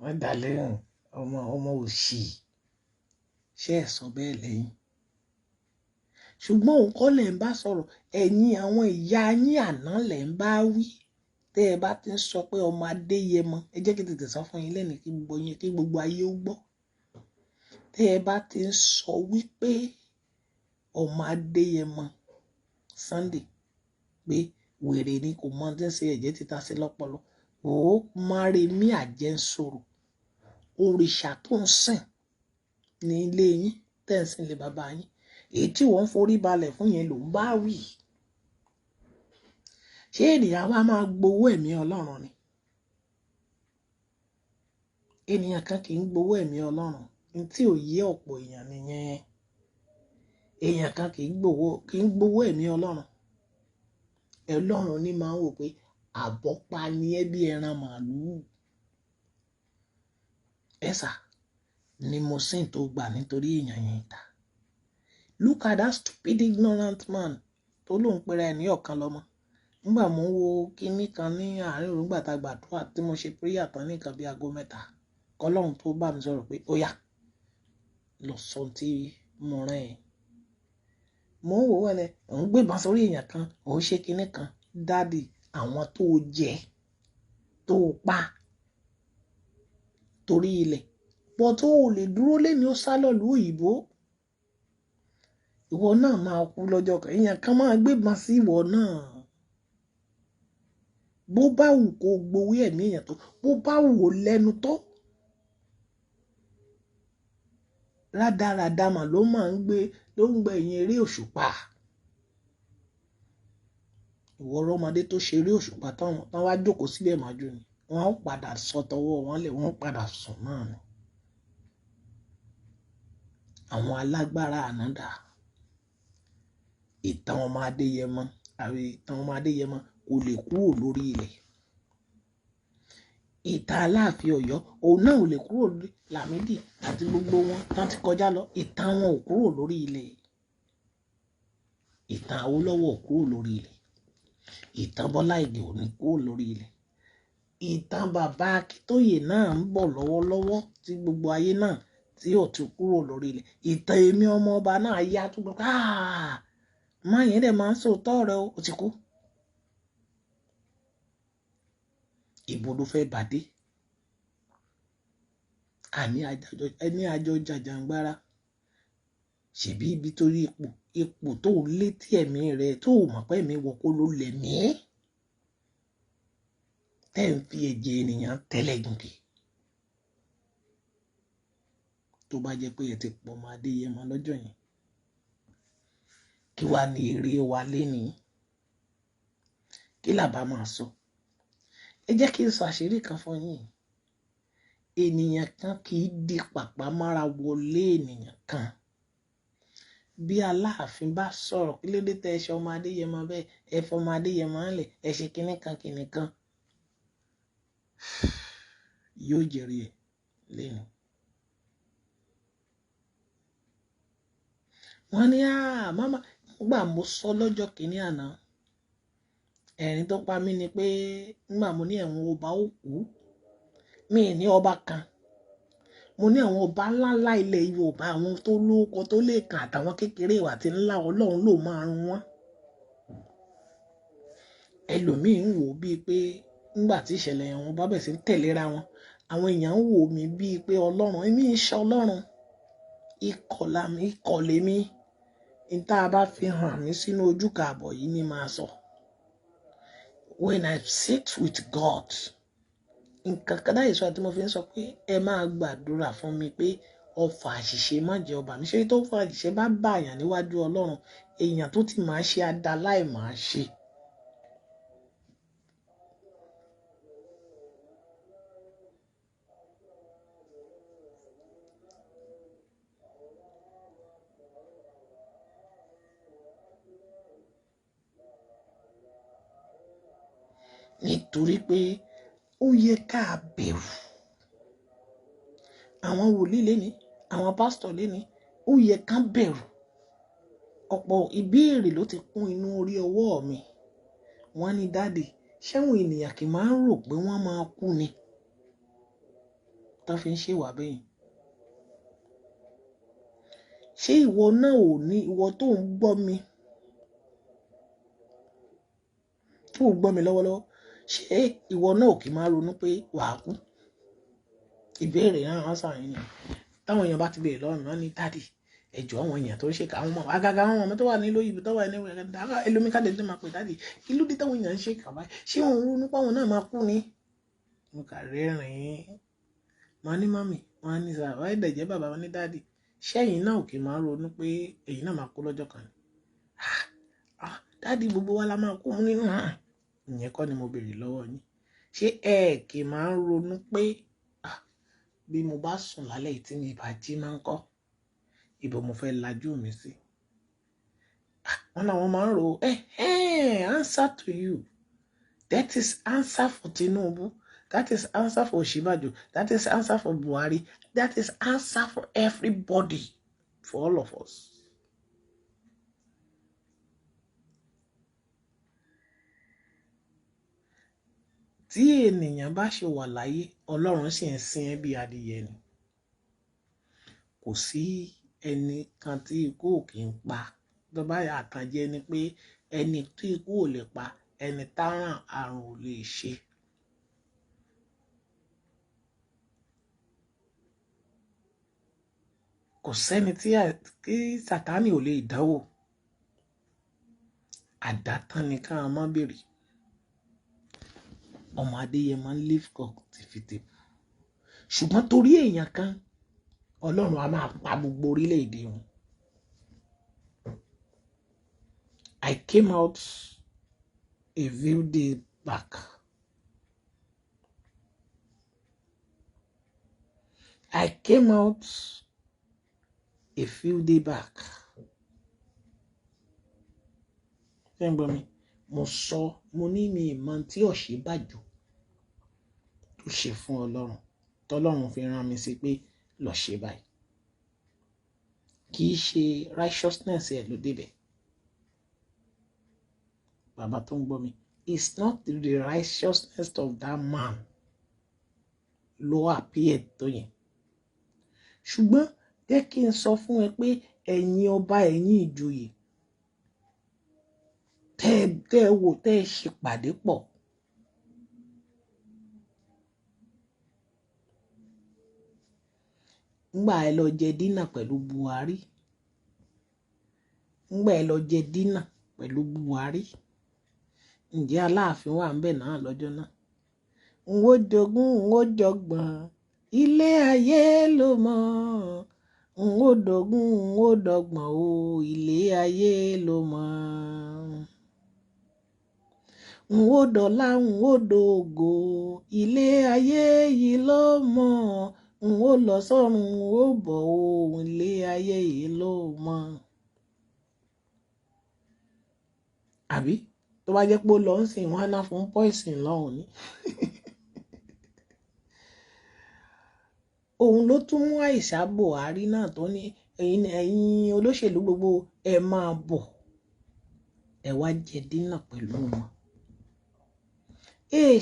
wọ́n dà lẹ́hìn ọmọ òṣì. Ṣé ẹ sọ bẹ́ẹ̀ lẹ́yìn? Ṣùgbọ́n òun kọ́ lẹ̀ ń bá sọ̀rọ̀, ẹ̀yin àwọn ìyá yín àná lẹ̀ ń bá wí. Tẹ́ ẹ bá ti ń sọ pé ọmọ Adéyẹmọ, ẹ jẹ́ kí tètè sọ fún yín lẹ́nu kí gbogbo ayé ó gbọ́. Tẹ́ ẹ bá ti ń sọ wípé ọmọ Adéyẹmọ Sunday pé wèrè ni kò mọ tí ń ṣe ẹ̀jẹ̀ títa sí lọ́pọlọ. Ó máa re mí àjẹsòrò. Òrìṣà tó ń sìn ní ilé yín, tẹ́ ń sìn lé bàbá yín. Èyí tí wọ́n forí balẹ̀ fún yẹn ló ń bá wí. Ṣé ènìyàn wá máa gbowó ẹ̀mí Ọlọ́run ni? Ènìyàn kan kì í gbowó ẹ̀mí Ọlọ́run. Ní tí ò yé ọ̀pọ̀ èèyàn nìyẹn. Èèyàn kan kì í gbowó ẹ̀mí Ọlọ́run. Ọlọ́run ní máa ń wò pé àbọ́pa ni ẹ́ bí ẹran màlúù. Ẹ̀sà ni mo sìn tó gbà nítorí èèyàn yẹn ta. Look at that stupid ignorant man tó lóun pera ẹ̀ ní ọ̀kan lọ́mọ. Nígbà mo ń wo kinní kan ní àárín òru nígbà tá a gbàdúrà tí mo ṣe prayer tán ní nǹkan bí aago 3. Kọ́lọ́run tó bá mi sọ̀rọ̀ pé ó yá lọ sọ tí mo rán ẹ. Mo ń wò wẹ́lẹ̀, òun gbébọn sórí èèyàn kan, òun ṣe kinní kan. Daddy, àwọn tó jẹ, tó pa torí ilẹ̀. Bọ́ tó o lè dúró lẹ́ni ó sá lọ́lú òyìnbó. Ìwọ náà máa kú lọ́jọ́ kan. Èèyàn kan máa gbébọn sí ìwọ náà. Bó bá wù kó gbowó ẹ̀mí èèyàn tó, bó bá wù ó lẹ́nu tó. Rádaràdà mà ló ń gbé ẹ̀yìn eré òṣùpá. Ìwọ ọmọdé tó ṣe eré òṣùpá tán wá jókòó síbẹ̀ májú ni. Wọ́n ó padà sọ tọwọ́ wọn lẹ̀, wọ́n ó padà sùn náà ni. Àwọn alágbára ànádà. Ìtàn ọmọ Adéyẹmọ kò lè kúrò lórí ilẹ̀. Ìtàn Aláàfin Ọ̀yọ́ òun náà ò lè kúrò lórí Lamidi àti gbogbo wọn tán ti kọjá lọ. Ìtàn wọn ò kúrò lórí ilẹ̀. Ìtàn Awólọ́wọ̀ ò kúrò lórí ilẹ̀. Ìtàn Bọ́lá Ìgè ò ní kúrò lórí ilẹ̀. Ìtàn bàbá Akíntóyè náà ń bọ̀ lọ́wọ́lọ́wọ́ tí gbogbo ayé náà tí ò ti kúrò lórí ilẹ̀. Ìtàn èmi ọmọ ọba náà yá tó gbọ́ máa yẹn dẹ̀ máa ń sòótọ́ rẹ̀ ó ti kú. Ìbò ló fẹ́ bàdé. Ẹni àjọ jàjàngbara. Ṣèbí ibi torí ipò tó ń létí ẹ̀mí rẹ̀ tó mọ̀ pé ẹ̀mí wọ kó ló lẹ̀mí. Tẹ́ ń fi ẹ̀jẹ̀ ènìyàn tẹ́lẹ̀ gùnkè. Tó bá jẹ́ pé ẹ ti pọ̀ mọ́ Adéyẹmọ lọ́jọ́ yẹn. kí wá ní èrè wa lénìí, kí làbá máa sọ. Ẹ jẹ́ kí n sọ àṣírí kan fún yín. Ènìyàn kan kì í di pàpà mára wọlé ènìyàn kan. Bí Aláàfin bá sọ̀rọ̀, kí ló dé tẹ́ ẹ ṣe ọmọ Adéyẹmọ bẹ́ẹ̀, ẹ fọmọ Adéyẹmọ ńlẹ̀, ẹ ṣe kinní kan yóò jèrè ẹ̀ lẹ́nu. Wọ́n ní mama nígbà mo sọ lọ́jọ́ kìíní àná, ẹ̀rín tó pa mí ni pé nígbà mo ní ẹ̀wọ̀n ọba ó kú, mi ní ọba kan, mo ní àwọn ọba ńláńlá ilẹ̀ Yorùbá, àwọn tó lóko tó lè kàn àtàwọn kékeré ìwà tí ńlá Ọlọ́run ló máa run wọ́n. Ẹlòmíì ń wò bíi pé nígbà tí ìṣẹ̀lẹ̀ ẹ̀wọ̀n bá bẹ̀ sí ń tẹ̀léra wọn, àwọn èèyàn ń wò mí bíi pé Ọlọ́run, èmi ń ṣe Ọlọ́run, ikọ̀ lèmi, ní tá a bá fi hàn mí sínú ojú kààbọ̀ yìí ni màá sọ. When I sit with God, nǹkan kan dáyé sọ àti mo fi ń sọ pé ẹ máa gbàdúrà fún mi pé ọfà àṣìṣe má jẹ́ ọba mi. Ṣé tó fà àṣìṣe bá bàyàn níwájú Ọlọ́run, èèyàn tó ti máa ṣe adáláì máa ṣe. Nítorí pé ó yẹ ká bẹ̀rù. Àwọn wòlíì léni, àwọn pásítọ̀ léni, ó yẹ ká bẹ̀rù. Ọ̀pọ̀ ìbéèrè ló ti kún inú orí ọwọ́ mi. Wọ́n ní dáàdì, ṣẹ́wọ̀n ènìyàn kì máa ń rò pé wọ́n máa kú ni tó fi ń ṣèwà bẹ́yìn. Ṣé ìwọ náà ò ní, ìwọ tó ń gbọ́ mi, lọ́wọ́lọ́wọ́, ṣé ìwọ náà ò kì máa ronú pé wàá kú? Ìbéèrè náà wọ́n sàn yín ni. Táwọn èèyàn bá ti béèrè lọ́wọ́ mi, wọ́n ní dáàdì, ẹjọ́ àwọn èèyàn tó ń ṣe ká àwọn ọmọ àgàgà àwọn ọmọ tó wà nílò ìbí tó wà ní ẹlòmíkàdé tó máa pè dáàdì, kí ló dé táwọn èèyàn ń ṣe kà báyìí? Ṣé òun ronú pé àwọn náà máa kú ni? Mo kà rẹ́rìn-ín. Màá ní mọ́mì, wọ́n á ní sà, wọ́n á dẹ̀jẹ́ bàbá wọn ní dáàdì, ṣẹ́yìn náà ò kì máa ronú pé ẹ̀yin náà máa kú lọ́jọ́ kan ni? Dáàdì, gbogbo wa la máa kú nínú hàn. Ìyẹn kọ́ ni mo béèrè lọ́wọ́ yín. Ṣé ẹ kì máa ń ronú pé bí mo bá sùn lálẹ́ tí mi bá jí máa ń kọ́, ibo mo fẹ́ lajú mi sí? Wọ́n náà wọ́n máa ń rò answer to you. That is answer for Tinubu. That is answer for Oshibajo. That is answer for Buhari. That is answer for everybody, for all of us. Tí ènìyàn bá ṣe wà láyé, Ọlọ́run sì ń sin ẹ́ bí adìyẹ ni. Kò sí ẹni kan tí ikú ò kì í pa. Tó bá yà àtànjẹ ni pé ẹni tí ikú ò lè pa, ẹni táràn àrùn ò lè ṣe. Kò sẹ́ni tí Sátánì ò lè dánwò. Àdátán ni ká má bèrè. Ọmọ Adéyẹmọ ń live comfortable. Ṣùgbọ́n torí èèyàn kan, Ọlọ́run á máa pa gbogbo orílẹ̀-èdè wọn. I came out a few days back. I came out a few days back. Fẹ́ǹgbọ́n mi, mo sọ, mo ní mi ìmọ̀ tí Ọ̀ṣínbàjò tó ṣe fún Ọlọ́run, tọ́lọ́run fi rán mi sí pé lọ ṣe báyìí. Kì í ṣe righteousness ẹ̀ ló débẹ̀. Bàbá tó ń gbọ́ mi, it's not the righteousness of that man ló appear tó yẹn. Ṣùgbọ́n jẹ́ kí n sọ fún ẹ pé ẹ̀yin ọba, ẹ̀yin ìjòyè, tẹ́ ẹ wò, tẹ́ ẹ ṣe pàdé pọ̀. Ngbà ẹ lọ jẹ dínà pẹ̀lú Buhari. Ngbà ẹ lọ jẹ dínà pẹ̀lú Buhari. Ǹjẹ́ Aláàfin wà ńbẹ̀ náà lọ́jọ́ náà? N ó jogún, n ó jọgbọ̀n, ilé ayé ló mọ̀. N ó dógún n ó dọ́gbọ̀n o ilé ayé ló mọ̀ n ó dọ̀là n ó dògo ilé ayé yìí ló mọ̀ n ó lọ sọ́run n ó bọ̀ o ilé ayé yìí ló mọ̀. Àbí tó bá jẹ́ pé ó lọ ń sìn wọn á ná fún poison lọ́hùn ni. òun ló tún mú Àìṣà Buhari náà tó ní ẹ̀yin olóṣèlú gbogbo ẹ máa bọ̀ ẹ wá jẹ dínà pẹ̀lú wọn.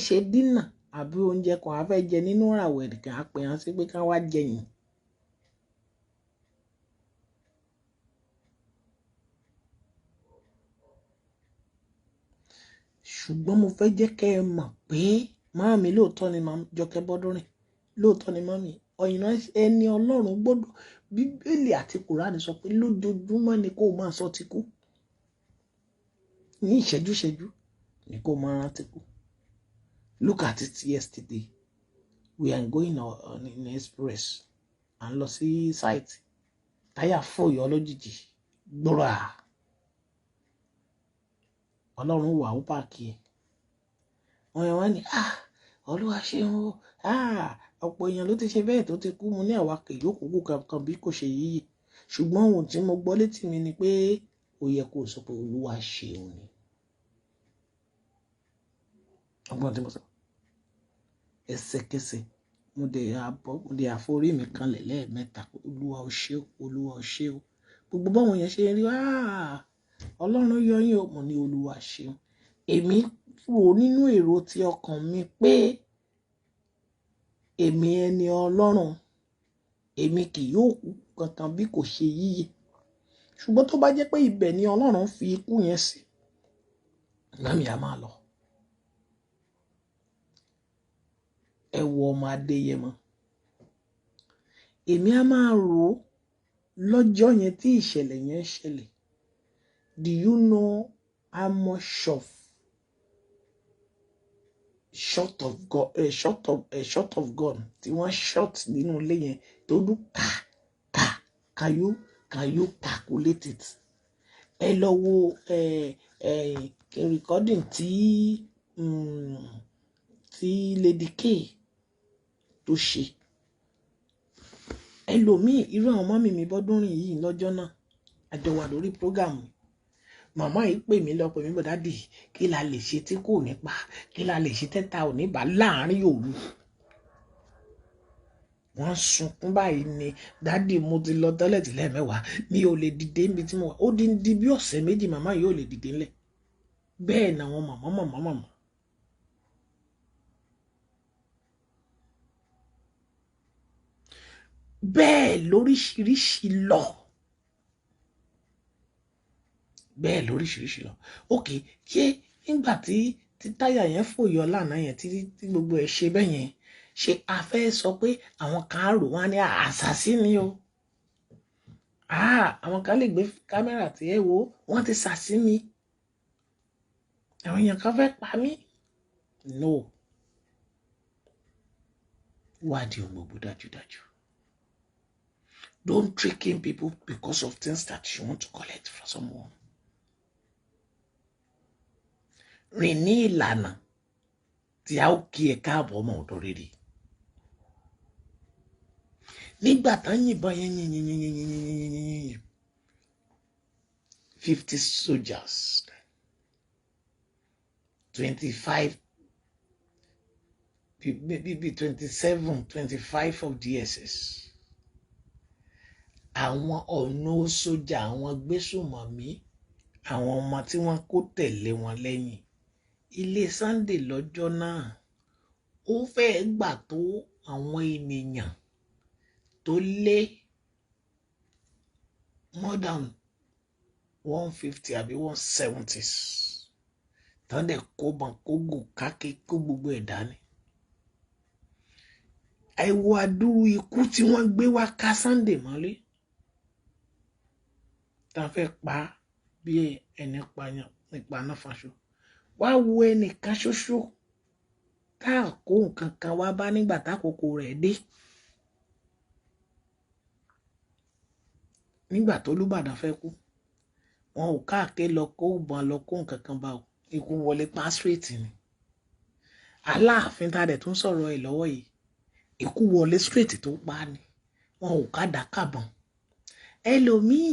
Ṣe dínà àbí oúnjẹ kan á fẹ́ jẹ nínú ìràwọ̀ ẹ̀dìkan á pè hàn sí pé ká wá jẹyìn. ṣùgbọ́n mo fẹ́ jẹ́ kẹ́ ẹ mọ̀ pé máàmí lóòótọ́ ni Jọkẹ́ Bọ́dúnrìn lóòótọ́ ni máàmí ọ̀yìnà ẹni Ọlọ́run gbọ́dọ̀ Bíbélì àti Kùránì sọ pé lójoojúmọ́ ni kó máa sọ ti kú ní ìṣẹ́jú ni kó máa rántí kú. Look at it yesterday we are going on an express à ń lọ sí site táyà fòyọ lójijì gbọ́ra Ọlọ́run wà ó pààkì ẹ̀ wọ́n yẹn wá ní Olúwa ṣeun o ọ̀pọ̀ èèyàn ló ti ṣe bẹ́ẹ̀ tó ti kú mu ní àwa kì yóò kúkú kankan bí kò ṣe yíyẹ ṣùgbọ́n ohun tí mo gbọ́ létí mi ni pé ó yẹ kó sọ pé Olúwa ṣeun ni. ọgbọ́n tí mo sọ ẹsẹ̀kẹsẹ̀ mo dé àforí mi kanlẹ̀ lẹ́ẹ̀mẹ́ta Olúwa ó ṣe o Olúwa ó ṣe o gbogbo báwọn yẹn ṣe rí Ọlọ́run yọ yín o mo ní Olúwa ṣeun. Èmi rò nínú èrò ti ọkàn mi pé èmi ẹni Ọlọ́run èmi kì yóò kú kankan bí kò ṣe yíyẹ ṣùgbọ́n tó bá jẹ́ pé ibẹ̀ ni Ọlọ́run fi ikú yẹn sí lámì á máa lọ. Ẹ wo ọmọ Adéyẹmọ èmi á máa rò ó lọ́jọ́ yẹn tí ìṣẹ̀lẹ̀ yẹn ṣẹlẹ̀. Do you know how much shot of gun tí wọ́n shot nínú ilé yẹn tó dún can you calculate it? Ẹ lọ wo recording tí Lady K tó ṣe. Ẹlòmíì irú àwọn ọmọ mi Bọ́dúnrìn yìí lọ́jọ́ náà àjọ wà lórí program màmá yìí pè mí lọ pè mí bọ̀ dádì kí la lè ṣe tí kò ní pa kí la lè ṣe tẹ́ta ò ní bá láàrin òru. Wọ́n sunkún báyìí ni dádì mo ti lọ tọ́lẹ̀tì lẹ́ẹ̀mẹ́wàá mi ò lè dìde níbi tí mo wà ó di bí ọ̀sẹ̀ méjì màmá yìí ò lè dìde ńlẹ̀ bẹ́ẹ̀ ni àwọn màmá. Bẹ́ẹ̀ lóríṣiríṣi lọ. Ok ṣé nígbà tí táyà yẹn fòyọ lánàá yẹn tí gbogbo ẹ̀ ṣe bẹ́ẹ̀ yẹn ṣé a fẹ́ sọ pé àwọn kan á rò wọ́n á ní àṣàsí ni o àwọn kan lè gbé kámẹ́rà tí ẹ wo wọ́n ti ṣàṣì mi àwọn èèyàn kan fẹ́ pa mí. No wádìí ohun gbogbo dájúdájú. Don't trick in people because of things that you want to collect from someone. Rìn ní ìlànà tí a ó kí ẹ káàbọ̀ ọmọ ọ̀dọ̀ rere. Nígbà tán yìnbọn yẹn 50 soldiers 25 maybe 27-25 of DSS. Àwọn ọ̀nà sójà àwọn gbésùmọ̀mí àwọn ọmọ tí wọ́n kó tẹ̀lé wọn lẹ́yìn ilé Sunday lọ́jọ́ náà ó fẹ́ẹ́ gbà tó àwọn ènìyàn tó lé more than 150 àbí 170 tán dẹ̀ kó bọn kó gùn káké kó gbogbo ẹ̀ dání. Ẹ wo adúrú ikú tí wọ́n gbé wá ká Sunday mọ́lé tá fẹ́ pa bí ẹni pààyàn nípa náà faṣọ. Wá wo ẹnìkan ṣoṣo tá kó nǹkan kan wá bá nígbà tákòókò rẹ̀ dé. nígbà tó Olúbàdàn fẹ́ kú wọn ò káàké lọ kó ìbọn lọ kó nǹkan kan bá o ikú wọlé pa straight ni Aláàfin tá a dẹ̀ tún sọ̀rọ̀ ẹ̀ lọ́wọ́ yìí ikú wọlé straight tó pa ni wọn ò kádà kàbọ̀n ẹlòmíì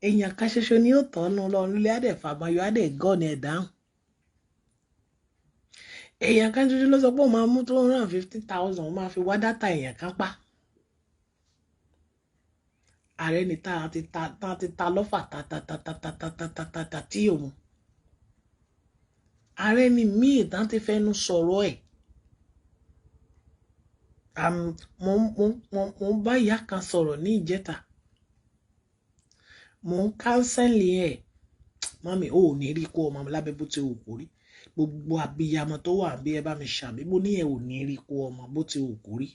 èèyàn kan ṣoṣo ni ó tọ́nu lọ nílé adẹ̀ fàbọ̀yọ adẹ̀ gọ́ọ̀nì ẹ̀ dáhùn èèyàn kan ṣoṣo ló sọ pé òun máa mú 250,000 òun máa fi wá dátà èèyàn kan pa ààrẹ ni tá a ti ta lọ́fà ta tí òun ààrẹ ni míì tá ti fẹnu sọ̀rọ̀ ẹ̀ mo ń bá ìyá kan sọ̀rọ̀ ní ìjẹta mo ń kánsẹ́lì ẹ̀ mọ́mí ò ní rí kó ọmọ lábẹ́ bó ti wù kó rí gbogbo abiyamọ tó wà bí ẹ bá mi ṣàmì bó ní ẹ ò ní rí kó ọmọ bó ti wù kó rí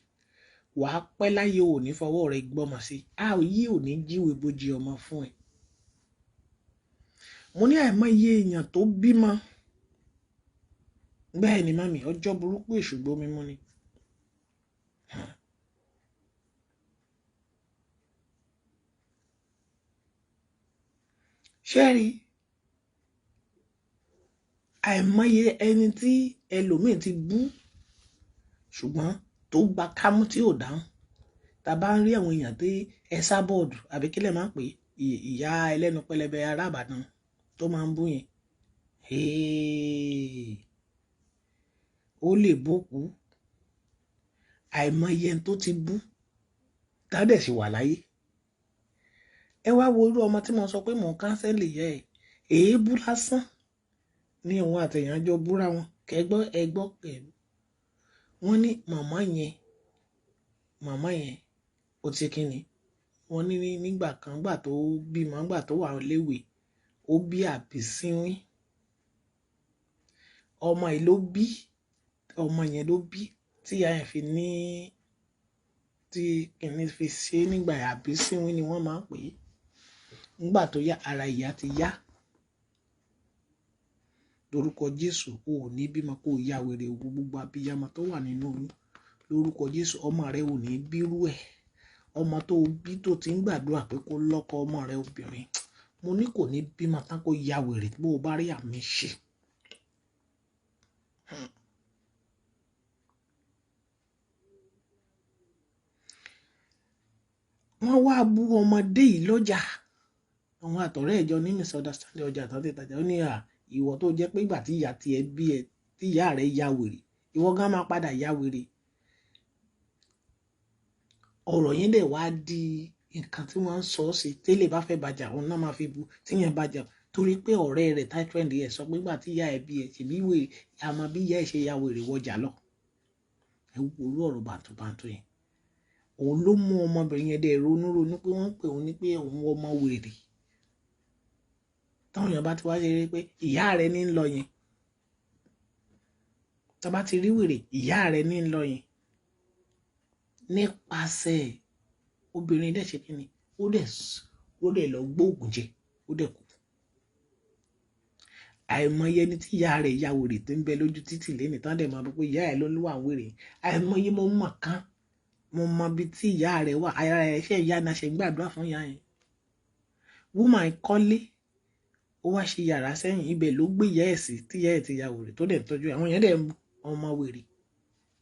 wàá pẹ́ láyé ò ní fọwọ́ rẹ gbọ́mọ sí a yí ò ní jíwèé bójì ọmọ fún ẹ mo ní àìmọye èèyàn tó bímọ bẹ́ẹ̀ ni mọ́mí ọjọ́ burúkú èṣùgbó mímú ni ṣẹ́rí àìmọye ẹni tí ẹlòmíì ti bú ṣùgbọ́n tó gba kámú tí ò dáhùn tá a bá ń rí àwọn èèyàn tí ẹ sábọọdù àbí kílẹ̀ máa ń pè ìyá ẹlẹ́nu pẹlẹbẹ arábàdàn tó máa ń bú yẹn ó lè bókú àìmọye ẹni tó ti bú tádẹ̀ sì wà láyé ẹ wá wo irú ọmọ tí mo sọ pé mò ń kánsẹ́lì yẹ ẹ èébú lásán ní òun àtẹ̀yàn jọ búra wọn kẹgbọ́ ẹgbọ́ pẹ̀lú wọ́n ní màmá yẹn ó ti kíni wọ́n ní nígbà kan gbà tó bímọ gbà tó wà léwe ó bí àbísínwín ọmọ yìí ló bí ọmọ yẹn ló bí tí ìyá yẹn fi ní tí kìnní fi ṣe nígbà àbísínwín ni wọ́n máa ń pè é nígbà tó yá ara ìyá ti yá lórúkọ Jésù o ò ní bímọ kó o yá wèrè ogun gbogbo abiyamọ tó wà nínú oyún lórúkọ Jésù ọmọ rẹ ò ní bírú ẹ̀ ọmọ tó bí tó ti ń gbàdúrà pé kó lọ́kọ ọmọ rẹ obìnrin mo ní kò ní bímọ tán kó yá wèrè bó o bá rí àmì ṣe. wọ́n wá bú ọmọdé yìí lọ́jà àwọn àtọ̀rẹ́ ẹ̀jọ ní misunderstanding ọjà tó ti tajà ó ní ìwọ tó jẹ́ pé ìgbà tí ìyá tiẹ̀ bí ẹ tí ìyá rẹ̀ ya wèrè ìwọ gan máa padà ya wèrè ọ̀rọ̀ yẹn dẹ̀ wá di nǹkan tí wọ́n ń sọ ọ́ sí tẹ́lẹ̀ bá fẹ́ bàjà òun náà máa fi bu tíyẹn bàjà torí pé ọ̀rẹ́ rẹ̀ typhoid ẹ̀ sọ pé ìgbà tí ìyá ẹ̀ bí ẹ ṣèbí wèrè àmọ́ bí ìyá ẹ̀ ṣe ya wèrè wọjà lọ ẹ wo orú ọ̀rọ̀ bàǹtùbàǹtù yẹn òun ló mú ọmọbìnrin yẹn dẹ̀ ronú pé wọ́n pè òun ní pé òun ọmọ wèrè táwọn èèyàn bá ti wá ṣe rí pé ìyá rẹ̀ ní ń lọ yẹn tá bá ti rí wèrè ìyá rẹ̀ ní ń lọ yẹn nípasẹ̀ obìnrin dẹ̀ ṣe kíni ó dẹ̀ lọ gbóògùn jẹ ó dẹ̀ kú àìmọye ẹni tí ìyá rẹ̀ ya wèrè tó ń bẹ lójú títì lẹ́nìí tán dẹ̀ máa bọ́ pé ìyá ẹ̀ ló wà wèrè àìmọye mo mọ̀ kán mo mọ ibi tí ìyá rẹ̀ wà ara ẹ̀ ṣe ìyá náà ṣe gbàdúrà fún ìyá yẹn woman kọ́lé ó wá ṣe yàrá sẹ́yìn ibẹ̀ ló gbé ìyá ẹ̀ sí tí ìyá ẹ̀ ti ya wèrè tó dẹ̀ tọ́jú àwọn èèyàn dẹ̀ ọmọ wèrè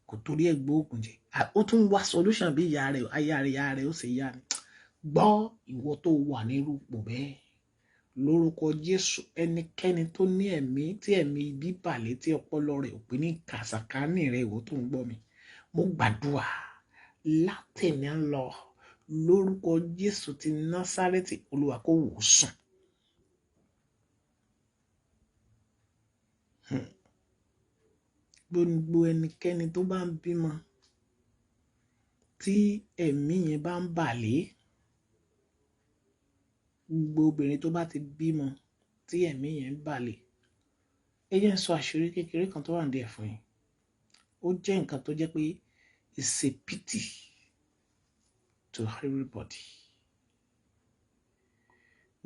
kò torí ẹ̀ gbóògùn jẹ ó tún wá solution bí ìyá rẹ̀ ó sì yá ni gbọ́ ìwọ tó wà nírú ipò bẹ́ẹ̀ lórúkọ Jésù ẹnikẹ́ni tó ní ẹ̀mí tí ẹ̀mí bíbàlẹ̀ tí ọpọlọ rẹ̀ ò pé ní kàsàkánì rẹ̀ ìwọ tó ń gbọ́ mi mo gbàdúrà látẹ̀ní lọ lórúkọ Jésù ti Násárẹ́tì Olúwa kó wò sàn. Gbogbo ẹnikẹ́ni tó bá ń bímọ tí ẹ̀mí yẹn bá ń bàlẹ̀ gbogbo obìnrin tó bá ti bímọ tí ẹ̀mí yẹn ń bàlẹ̀ ẹ jẹ́ n sọ àṣírí kékeré kan tó wà nídìí fún yín ó jẹ́ nǹkan tó jẹ́ pé it's a pity to everybody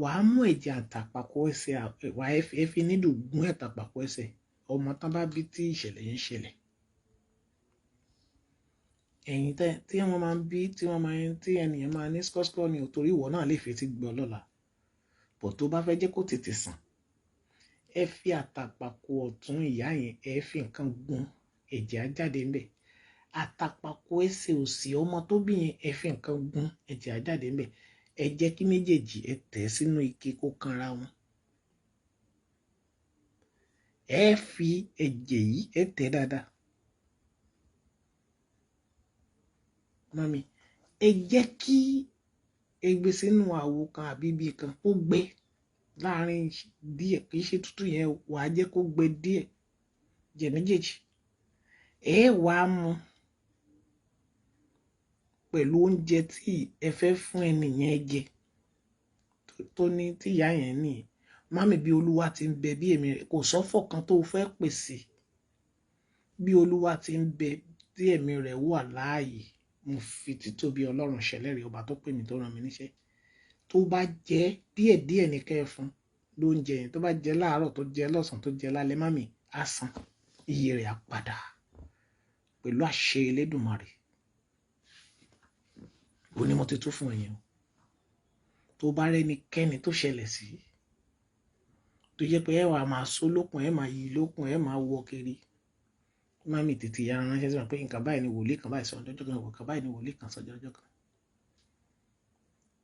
wàá mú ẹ̀jẹ̀ àtàpàkò ẹsẹ̀ wàá ẹ fi nílò gún àtàpàkò ẹsẹ̀ ọmọ tán bá bí tí ìṣẹ̀lẹ̀ yẹn ṣẹlẹ̀ ẹ̀yin tí wọ́n máa ń bí tí wọ́n máa ń tí ẹnìyẹn máa ní skọ́skọ́ ni ò torí ìwọ náà lè fetí gbọ́ lọ́la bọ̀ tó bá fẹ́ jẹ́ kó tètè sàn ẹ fi àtàpàkò ọ̀tún ìyá yẹn ẹ fi nǹkan gún ẹ̀jẹ̀ á jáde ńbẹ̀ àtàpàkò ẹsẹ̀ òsì ọmọ tó bí yẹn ẹ fi nǹkan gún ẹ̀jẹ̀ á jáde ńbẹ̀ ẹ jẹ́ kí méjèèjì ẹ tẹ̀ sínú ike kó kanra wọn ẹ fi ẹ̀jẹ̀ yìí ẹ tẹ̀ dáadáa mami ẹ jẹ́ kí ẹ gbé sínú àwo kan àbí ibi kan kó gbẹ láàrin díẹ̀ kì í ṣe tútù yẹn wàá jẹ́ kó gbẹ díẹ̀ jẹ méjèèjì ẹ wàá mu pẹ̀lú oúnjẹ tí ẹ fẹ́ fún ẹnìyẹn jẹ tó ní tí ìyá yẹn ní mami bí olúwa ti ń bẹ bí èmi rẹ kò sọ́fọ̀ kan tó fẹ́ pèsè bí olúwa ti ń bẹ tí ẹ̀mí rẹ̀ wà láàyè mo fi títóbi ọlọ́run ṣẹlẹ́rìí ọba tó pè mí tó ràn mí níṣẹ́ tó bá jẹ díẹ̀díẹ̀ ní kẹ́ ẹ fún lóúnjẹ yẹn tó bá jẹ láàárọ̀ tó jẹ lọ́sàn tó jẹ lálẹ́ mami á san iye rẹ̀ á padà pẹ̀lú àṣẹ Elédùmarè ó ní mo ti tú fún ẹ̀yin tó bá rẹ́nikẹ́ni tó ṣẹlẹ̀ sí tó jẹ́ pé ẹ wà máa só lókun ẹ máa yí lókun ẹ máa wọ kiri mami tètè ya ránṣẹ́ sí wọn pé nǹkan báyìí ni wòlíì kan báyìí sọ ọjọ́ kan nǹkan báyìí ni wòlíì kan sọ ọjọ́ kan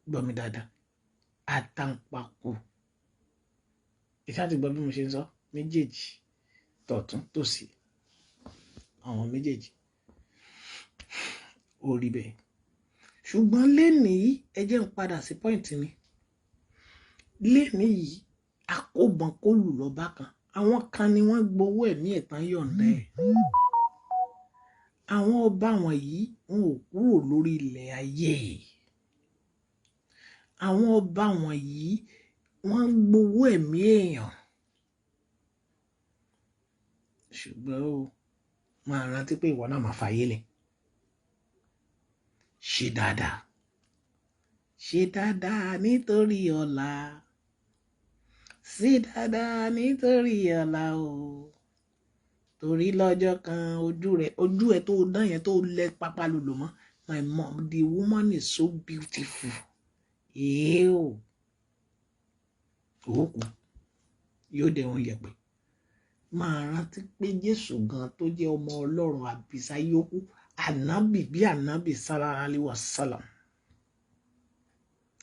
gbọ́ mi dáadáa àtàǹpàkò ìṣáàtì gbọ́ bí mo ṣe ń sọ méjèèjì tọ̀tún tòsì àwọn méjèèjì ó rí bẹ́ẹ̀ ṣùgbọ́n lénìí ẹ jẹ́ ń padà sí pọ́ìntì mi lénìí yìí àkóbọ̀n kó lù lọ́ba kan àwọn kan ni wọ́n gbowó ẹ̀mí ẹ̀tàn yọ̀ǹda ẹ̀ àwọn ọba wọ̀nyí wọn ò kúrò lórí ilẹ̀ ayé àwọn ọba wọ̀nyí wọ́n gbowó ẹ̀mí èèyàn ṣùgbọ́n ó máa rántí pé ìwọ náà máa fàyè lẹ̀ ṣe dáadáa nítorí ọ̀la ṣe dáadáa nítorí ọ̀la o torí lọ́jọ́ kan ojú ẹ̀ tó dán yẹn tó lẹ pápá lòlò mọ́ my mom the woman is so beautiful òkú yóò dẹ̀ wọ́n yẹ̀pẹ̀ máa rántí pé Jésù gan tó jẹ́ ọmọ Ọlọ́run àbísà yókù ànábì bí ànábì sallallahu alaihi wasallam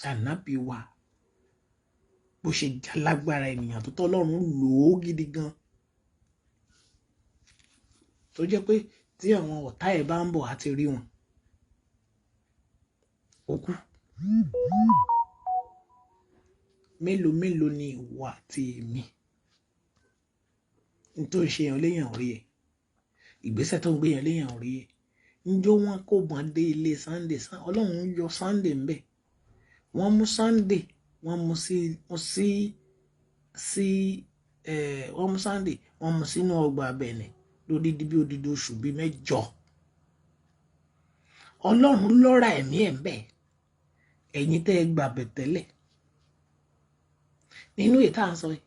ànábì wa bó ṣe já lágbára ènìyàn tó tọ́lọ́run lò ó gidi gan tó jẹ́ pé tí àwọn ọ̀tá ẹ̀ bá ń bọ̀ àti rí wọn òkú mélòó ni ìwà àti èmi tó ń ṣe yàn léyàn rí ẹ ìgbésẹ̀ tó ń gbé yàn léyàn rí ẹ njó wọn kò bọ́n dé ilé Sunday Ọlọ́run yọ Sunday ń bẹ̀ wọ́n mú Sunday wọ́n mú Sunday wọ́n mú sínú ọgbà abẹ́nẹ̀ lódìdí bí odidi oṣù bíi 8 Ọlọ́run lọ́ra ẹ̀mí ẹ̀ ń bẹ̀ ẹ̀yin tẹ́ ẹ gbàbẹ̀ tẹ́lẹ̀ nínú ìta sọ yìí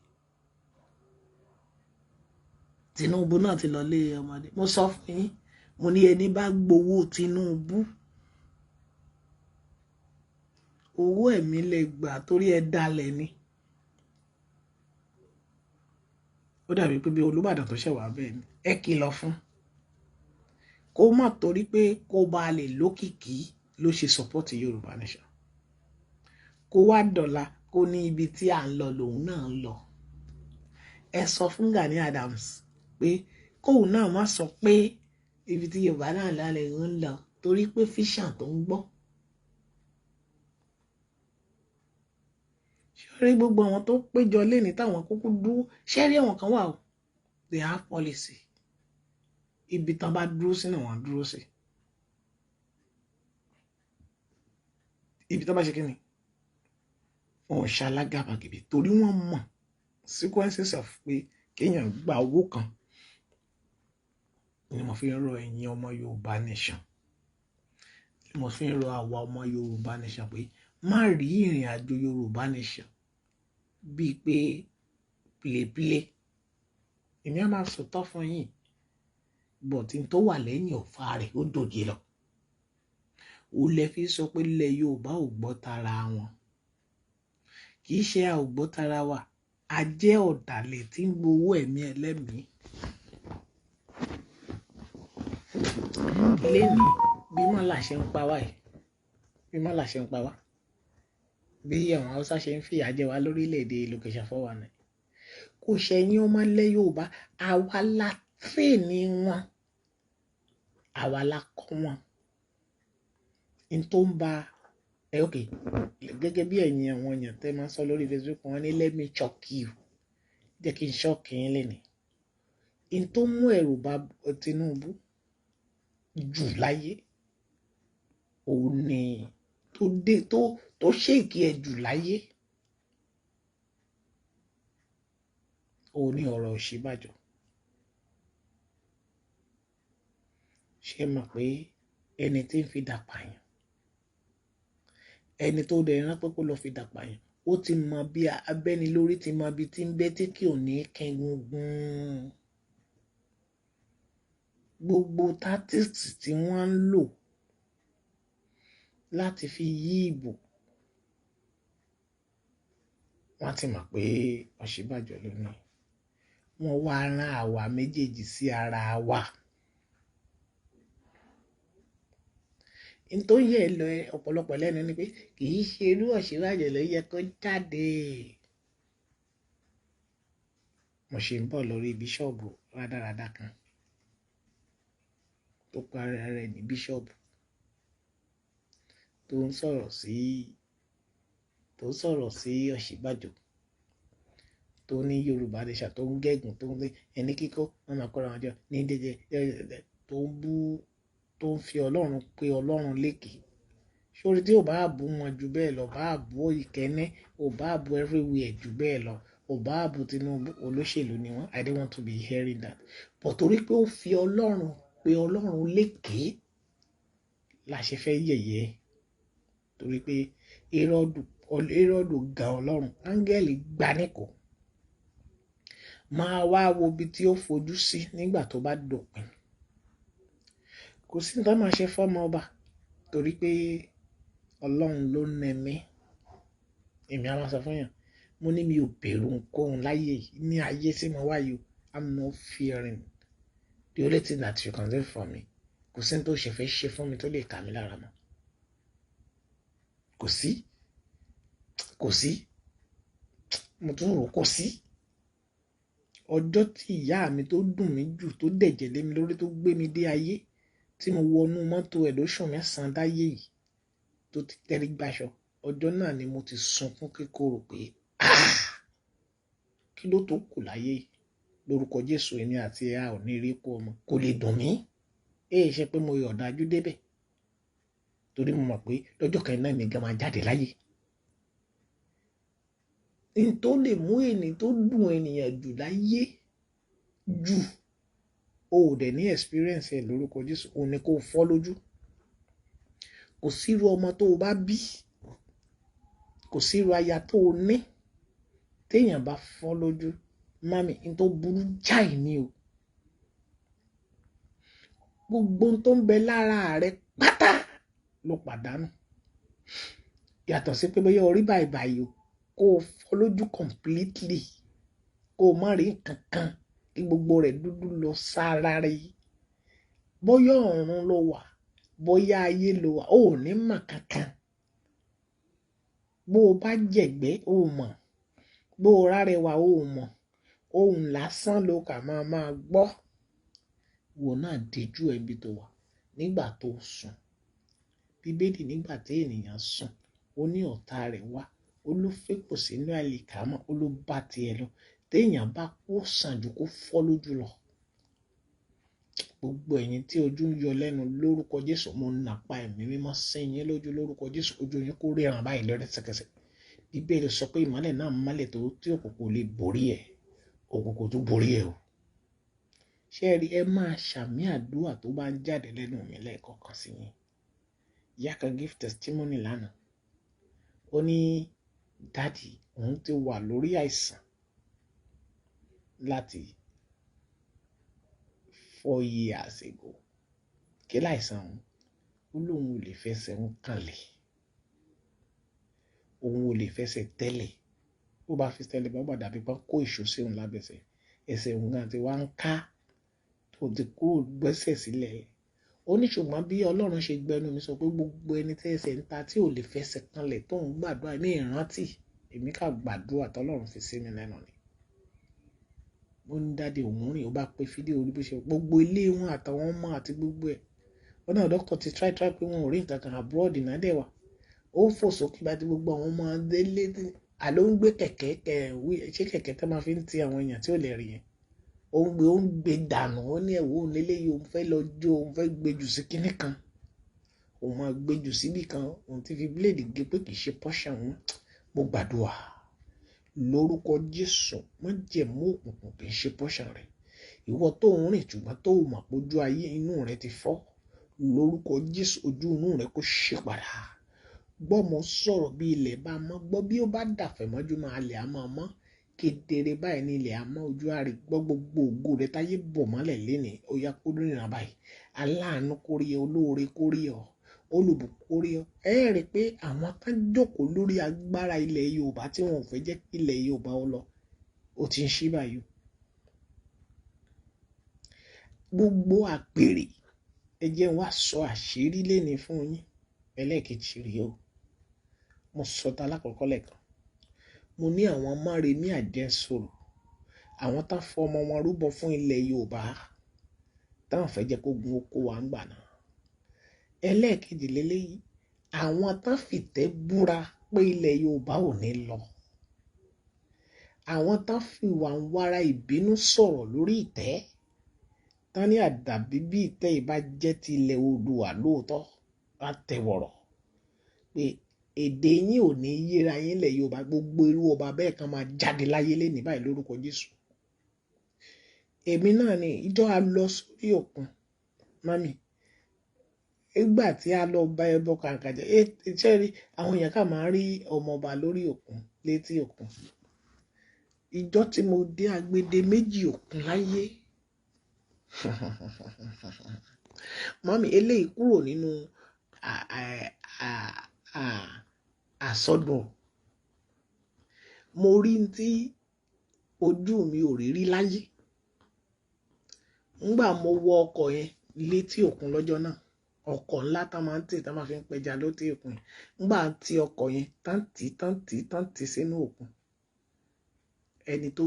Tinubu náà ti lọ lé ọmọdé mo sọ fún yín mo ní ẹni bá gbowó Tinubu owó ẹ̀mí lè gbà torí ẹ dalẹ̀ ni ó dàbí pé bí Olúbàdàn tó ṣẹ̀wá bẹ́ẹ̀ ni ẹ kìlọ̀ fún kó má torí pé kó bá lè lókìkí ló ṣe support Yorùbá nation kó wá dọ̀la kó ní ibi tí à ń lọ lòun náà ń lọ ẹ sọ fún Gani Adams pé kóun náà má sọ pé ibi tí Yorùbá náà lálẹ́ ń lọ torí pé fíṣàn tó ń gbọ́ ṣé gbogbo àwọn tó péjọ léni táwọn kúkú dúró ṣé rí àwọn kan wà o they have policy ibi tán bá dúró sí náà wọ́n dúró sí ibi tán bá ṣe kí ni wọn ṣalágàbàgebè torí wọ́n mọ̀ sequences of pé kéèyàn gba owó kan ni mo fi ń rọ ẹ̀yin ọmọ Yorùbá nation ni mo fi ń rọ àwa ọmọ Yorùbá nation pé má rí ìrìn àjò Yorùbá nation bíi pé pìlẹ̀pìlẹ̀ èmi á máa sòtọ́ fún yín bọ̀tí tó wà lẹ́yìn ọ̀fà rẹ̀ ó dòjé lọ ó lè fi sọ pé ilẹ̀ Yorùbá ò gbọ́ tara wọn, kì í ṣe a ò gbọ́ tara wa, a jẹ́ ọ̀dàlẹ̀ tí ń gbowó ẹ̀mí ẹlẹ́mìí. Lénìí bí mọ́là ṣe ń pa wá yìí, bí mọ́là ṣe ń pa wá, bí àwọn Haúsá ṣe ń fìyà jẹ wá lórílẹ̀‐èdè location 419, kò ṣẹ̀yìn ọmọ ilẹ̀ Yorùbá, àwa la tírèènì wọn, àwa la kọ́ wọn. n tó ń ba ok gẹ́gẹ́ bí ẹ̀yin àwọn èèyàn tẹ́ máa ń sọ lórí Facebook, wọn ní let me shock you, jẹ́ kí n shock yín lénìí. n tó mú ẹ̀rù bà Tinubu jù láyé, òun ni tó ṣèkì ẹ̀ jù láyé, òun ni ọ̀rọ̀ Ọ̀ṣínbàjò. ṣé mọ̀ pé ẹni tí ń fi dà pààyàn, ẹni tó dẹ̀ rán pé kó lọ fi dà pààyàn, ó ti mọ bí abẹ́ni lórí ti mọ bí tí ń bẹ́ tí kì ò ní kẹ́gungun. Gbogbo tactics tí wọ́n ń lò láti fi yí ìbò, wọ́n ti mọ̀ pé Ọ̀ṣínbàjò ló ní. Wọ́n wá rán àwa méjèèjì sí ara wa. n tó yẹ lọ ọ̀pọ̀lọpọ̀ lẹ́nu ni pé kì í ṣe irú Ọ̀ṣínbàjò ló yẹ kó jáde. Mo ṣe ń bọ̀ lórí bíṣọ̀bù rádaràda kan tó parí ara ẹ̀ ní bíṣọ̀bù, tó ń sọ̀rọ̀ sí Ọ̀ṣínbàjò, tó ní Yorùbá nation, tó ń gẹ̀gùn, tó ń lé ẹni kíkọ́ wọn máa kọ́ra wọn jọ ní dédé, tó ń bú, tó ń fi Ọlọ́run pé Ọlọ́run lékè. Sórí tí ò bá bú wọn jù bẹ́ẹ̀ lọ, bá bú Ìkẹ́nnẹ́, ò bá bú everywhere jù bẹ́ẹ̀ lọ, ò bá bú Tinubu, olóṣèlú ni wọ́n. I don't want to be hearing that. But torí pé ó fi Ọlọ́run pé Ọlọ́run lékè la ṣe fẹ́ yẹ̀yẹ́. Torí pé Hẹ́rọ́dù ga Ọlọ́run, áńgẹ́lì gbá níkò. Máa wá wo ibi tí ó fojú sí nígbà tó bá dòpin. Kò sí nǹkan máa ṣe fọ́mọ ọba, torí pé Ọlọ́run ló nẹ mí. Èmi á máa sọ fún yàn, mo ní mi ò bẹ̀rù ohunkóhun láyé ní ayé tí mo wá yìí. I'm not fearing. The only thing that you can do for me, kò sí ní tó ṣe fẹ́ ṣe fún mi tó lè kà mí lára mọ́. Kò sí. Mo tún rò kò sí. Ọjọ́ tí ìyá mi tó dùn mí jù, tó dẹ̀jẹ̀ lé mi lórí, tó gbé mi dé ayé, tí mo wọnú mọ́tò ẹ̀ lóṣù 9 dáyé yìí, tó ti tẹrí gbaṣọ, ọjọ́ náà ni mo ti sunkún kíkorò pé kí ló tó kù láyé yìí. Lórúkọ Jésù, ẹni àti ẹ̀ ò ní rí kú ọmọ, kò lè dùn mí. Ṣe pé mo yọ̀ dájú débẹ̀, torí mo mọ̀ pé lọ́jọ́ kan náà mi gan máa jáde láyé. n tó lè mú ènìyàn tó dùn ènìyàn jù láyé jù, o ò dẹ̀ ní experience ẹ̀ lórúkọ Jésù, o ní kó fọ́ lójú. Kò sírú ọmọ tó o bá bí, kò sírú aya tó o ní, téèyàn bá fọ́ lójú, mami, n tó burú jáì ni o. Gbogbo n tó ń bẹ lára rẹ pátá ló pàdánù. Yàtọ̀ sí pé bóyá orí báyìí o, kó o fọ́ lójú completely, kó o má rí kankan, kí gbogbo rẹ̀ dúdú lọ sára rí. Bóyá ọ̀run ló wà, bóyá ayé ló wà, ó ò ní mọ̀ kankan. Bó o bá jẹ̀gbẹ́, ó mọ̀. Bó o rárẹwà, ó mọ̀. Ohun lásán ló kà máa gbọ́. Wò náà díjú ẹbí tó wà nígbà tó sùn. Bíbélì nígbà tí ènìyàn sùn, ó ní ọ̀tá rẹ̀ wá, ó ló fépò sínú àlìkámà, ó ló bá tiẹ̀ lọ. Téèyàn bá kú sàn jù kó fọ́ lójú lọ. Gbogbo ẹ̀yin tí ojú ń yọ lẹ́nu lórúkọ Jésù, mo nàpa ẹ̀mí mímọ́ sẹ́yìn lójú lórúkọ Jésù, ojú yín kó ríran báyìí lẹ́sẹ̀kẹsẹ̀. Bíbélì sọ pé ìmọ́lẹ̀ náà mọ́lẹ̀ tó tí òkùnkùn lè borí ẹ̀, òkùnkùn tó borí ẹ̀ o. Ṣé ẹ rí, ẹ máa ṣàmì àdúrà tó bá ń jáde lẹ́nu mi lẹ́ẹ̀kọ̀ọ̀kan sí yín. Ìyá kan give testimony lánàá. Ó ní dáàdì òun ti wà lórí àìsàn láti 4 years ago. Kí láìsàn òun? ó lóun ò lè fẹsẹ̀ ń kanlẹ̀, òun ò lè fẹsẹ̀ tẹ́lẹ̀, ó bá fi tẹ́lẹ̀ bá bá dàbí pé kó ìṣó sí òun lábẹ́sẹ̀, ẹsẹ̀ òun náà ti wá ń ká tó ti kúrò gbẹ́sẹ̀ sílẹ̀. Ó ní ṣùgbọ́n bí Ọlọ́run ṣe gbẹnu mi sọ pé gbogbo ẹni tí ẹsẹ̀ ń ta tí ò lè fẹsẹ̀ kanlẹ̀ tó ń gbàdúrà ní ìrántí, èmi ká gbàdúrà tọ́lọ́run fi sí mi lẹ́nu ni. Ó ní dáadé òun rìn, ó bá pe fídíò orí bó ṣe gbogbo ilé wọn àtàwọn ọmọ àti gbogbo ẹ̀. Ó náà dókítà ti try pé wọn ò rí nǹkan kan abroad náà dẹ̀ wá. Ó fò sókè bá ti gbogbo àwọn ọmọ délé àló ń gbé kẹ̀kẹ́ ṣé kẹ̀kẹ́ tó máa fi ń ti àwọn èèyàn tí ò lè rí yẹn. Ó ń gbé dànù, ó ní ẹ̀wọ̀ òun lélẹ́yìí, òun fẹ́ lọ jó, òun fẹ́ gbé jù sí kinní kan. Òun máa gbé jù síbì kan, òun ti fi bíléèdì gé pé kì í ṣe pọ́ṣà òun. Mo gbàdúrà lórúkọ Jésù, má jẹ̀mú òkùnkùn kì í ṣe pọ́ṣà rẹ̀. Ìwọ tó ń rìn ṣùgbọ́n tó mọ̀ pé ojú ayé inú rẹ̀ ti fọ́, lórúkọ Jésù ojú inú rẹ̀ kó ṣe padà. Gbọ́ mo sọ̀rọ̀ bí ilẹ̀ bá mọ́, gbọ́ bí ó bá dàfẹ́ mọ́jú máa lẹ̀ á máa mọ́. Kedere báyìí ní ilẹ̀ àmọ́ ojú àrí, gbọ́ gbogbo ògo rẹ̀ táyé bọ̀ mọ́lẹ̀ lénìí, ó yá kó rìnrìn báyìí. Aláàánú kórí ọ, olóore kórí ọ, olùbùkún kórí ọ. Ẹ rí i pé àwọn kan jókòó lórí agbára ilẹ̀ Yorùbá tí wọn ò fẹ́ jẹ́ kí ilẹ̀ Yorùbá ó lọ, ó ti ń ṣí báyìí. Gbogbo àpèrè, ẹ jẹ́ wá sọ àṣírí lénìí fún yín. Ẹlẹ́ẹ̀kejì rí o, mo sọ ta lákọ̀ọ́kọ́ lẹ́ẹ̀kan. Mo ní àwọn Máremí àjẹsòrò, àwọn tá fọ ọmọ wọn rúbọ fún ilẹ̀ Yorùbá táwọn fẹ́ jẹ́ kó gun oko wa ń gbà náà. Ẹlẹ́ẹ̀kejì lélẹ́yìí, àwọn tá fìtẹ́ búra pé ilẹ̀ Yorùbá ò ní lọ. Àwọn tá fi wà ń wára ìbínú sọ̀rọ̀ lórí ìtẹ́, tá ní àdàbí bí ìtẹ́ ìbá jẹ́ ti ilẹ̀ Oòduà lóòótọ́, á tẹ̀wọ̀rọ̀ pé èdè yín ò ní yéra yín lẹ̀ Yorùbá, gbogbo irú ọba bẹ́ẹ̀ kan máa jáde láyé lé ní báyìí lórúkọ Jésù. Èmi náà ni ìjọ a lọ sórí òkun, mami, ìgbà tí a lọ bá ẹbọ kàǹkàjẹ, iṣẹ́ rí àwọn èèyàn ká máa rí ọmọọba lórí òkun, létí òkun. Ìjọ tí mo dé agbede méjì òkun láyé, mami, eléyìí kúrò nínú àsọdùn. Mo rí tí ojú mi ò rí rí láyé. Ńgbà mo wọ ọkọ̀ yẹn létí òkun lọ́jọ́ náà, ọkọ̀ ńlá tá máa ń tì tá máa fi ń pẹja lótí òkun yẹn. Ńgbà tí ọkọ̀ yẹn táǹtì sínú òkun, ẹni tó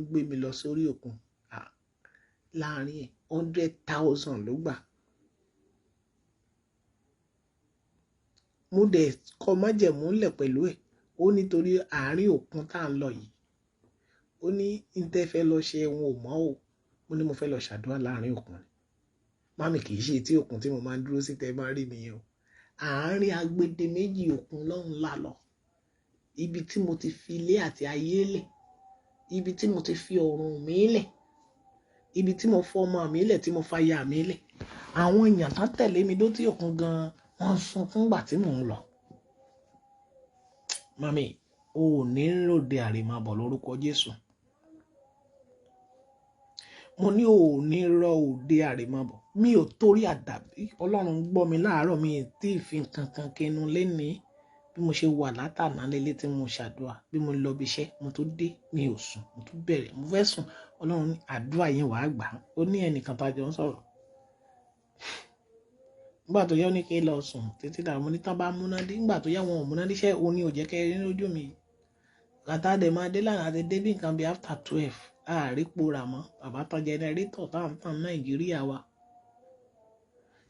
gbé mi lọ sórí òkun, láàrin ẹ̀ 100,000 ló gbà. Mo dẹ̀ kọ májẹ̀mú lẹ̀ pẹ̀lú ẹ̀, ó nítorí àárín òkun tá ń lọ yìí, ó ní ìtẹ́ fẹ́ lọ ṣe ẹ̀wọ̀n ò mọ́ o, mo ní mo fẹ́ lọ ṣàdúrà láàrin òkun ni. Mami, kì í ṣe tí òkun tí mo máa ń dúró sí tẹ́ máa rí mi yẹn o. Àárín agbede méjì òkun lọ́hùn là lọ, ibi tí mo ti fi ilé àti ayé lẹ̀, ibi tí mo ti fi ọ̀run mi lẹ̀, ibi tí mo fọ ọmọ mi lẹ̀, tí mo fa ya mi lẹ̀. Àwọn èèyàn tán tẹ̀lé mi lótí òkun gan-an, wọ́n sùn fúngbà tí mò ń lọ. Mami, o ò ní ròde àrèmábọ̀ lórúkọ Jésù. Mo ní o ò ní rọ òde àrèmábọ̀. Mi ò torí àdàbí, Ọlọ́run gbọ́ mi láàárọ̀, mi tí ì fi nǹkan kan kẹnu lénìí. Bí mo ṣe wà látàná lélé tí mo ṣàdúrà, bí mo lọ bí iṣẹ́, mo tó dé, mi ò sùn, mo tó bẹ̀rẹ̀, mo fẹ́ sùn. Ọlọ́run ní àdúrà yẹn wàá gbà. Ó ní ẹnìkan tá jọ ń sọ̀rọ̀. Nígbà tó yá ó ní kí n lọ sùn títí dàrú, mo ní tán bá múná dé. Nígbà tó yá wọn ò múná dé, iṣẹ́ òun ni ò jẹ́ kẹ́ rí lójú mi. Kàtà dẹ̀ máa dé lánàá àti dé bí nǹkan bí after 12. Àárí pòrà mọ́, bàbá tán jẹnẹrétọ̀ táǹtàn Nàìjíríà wa.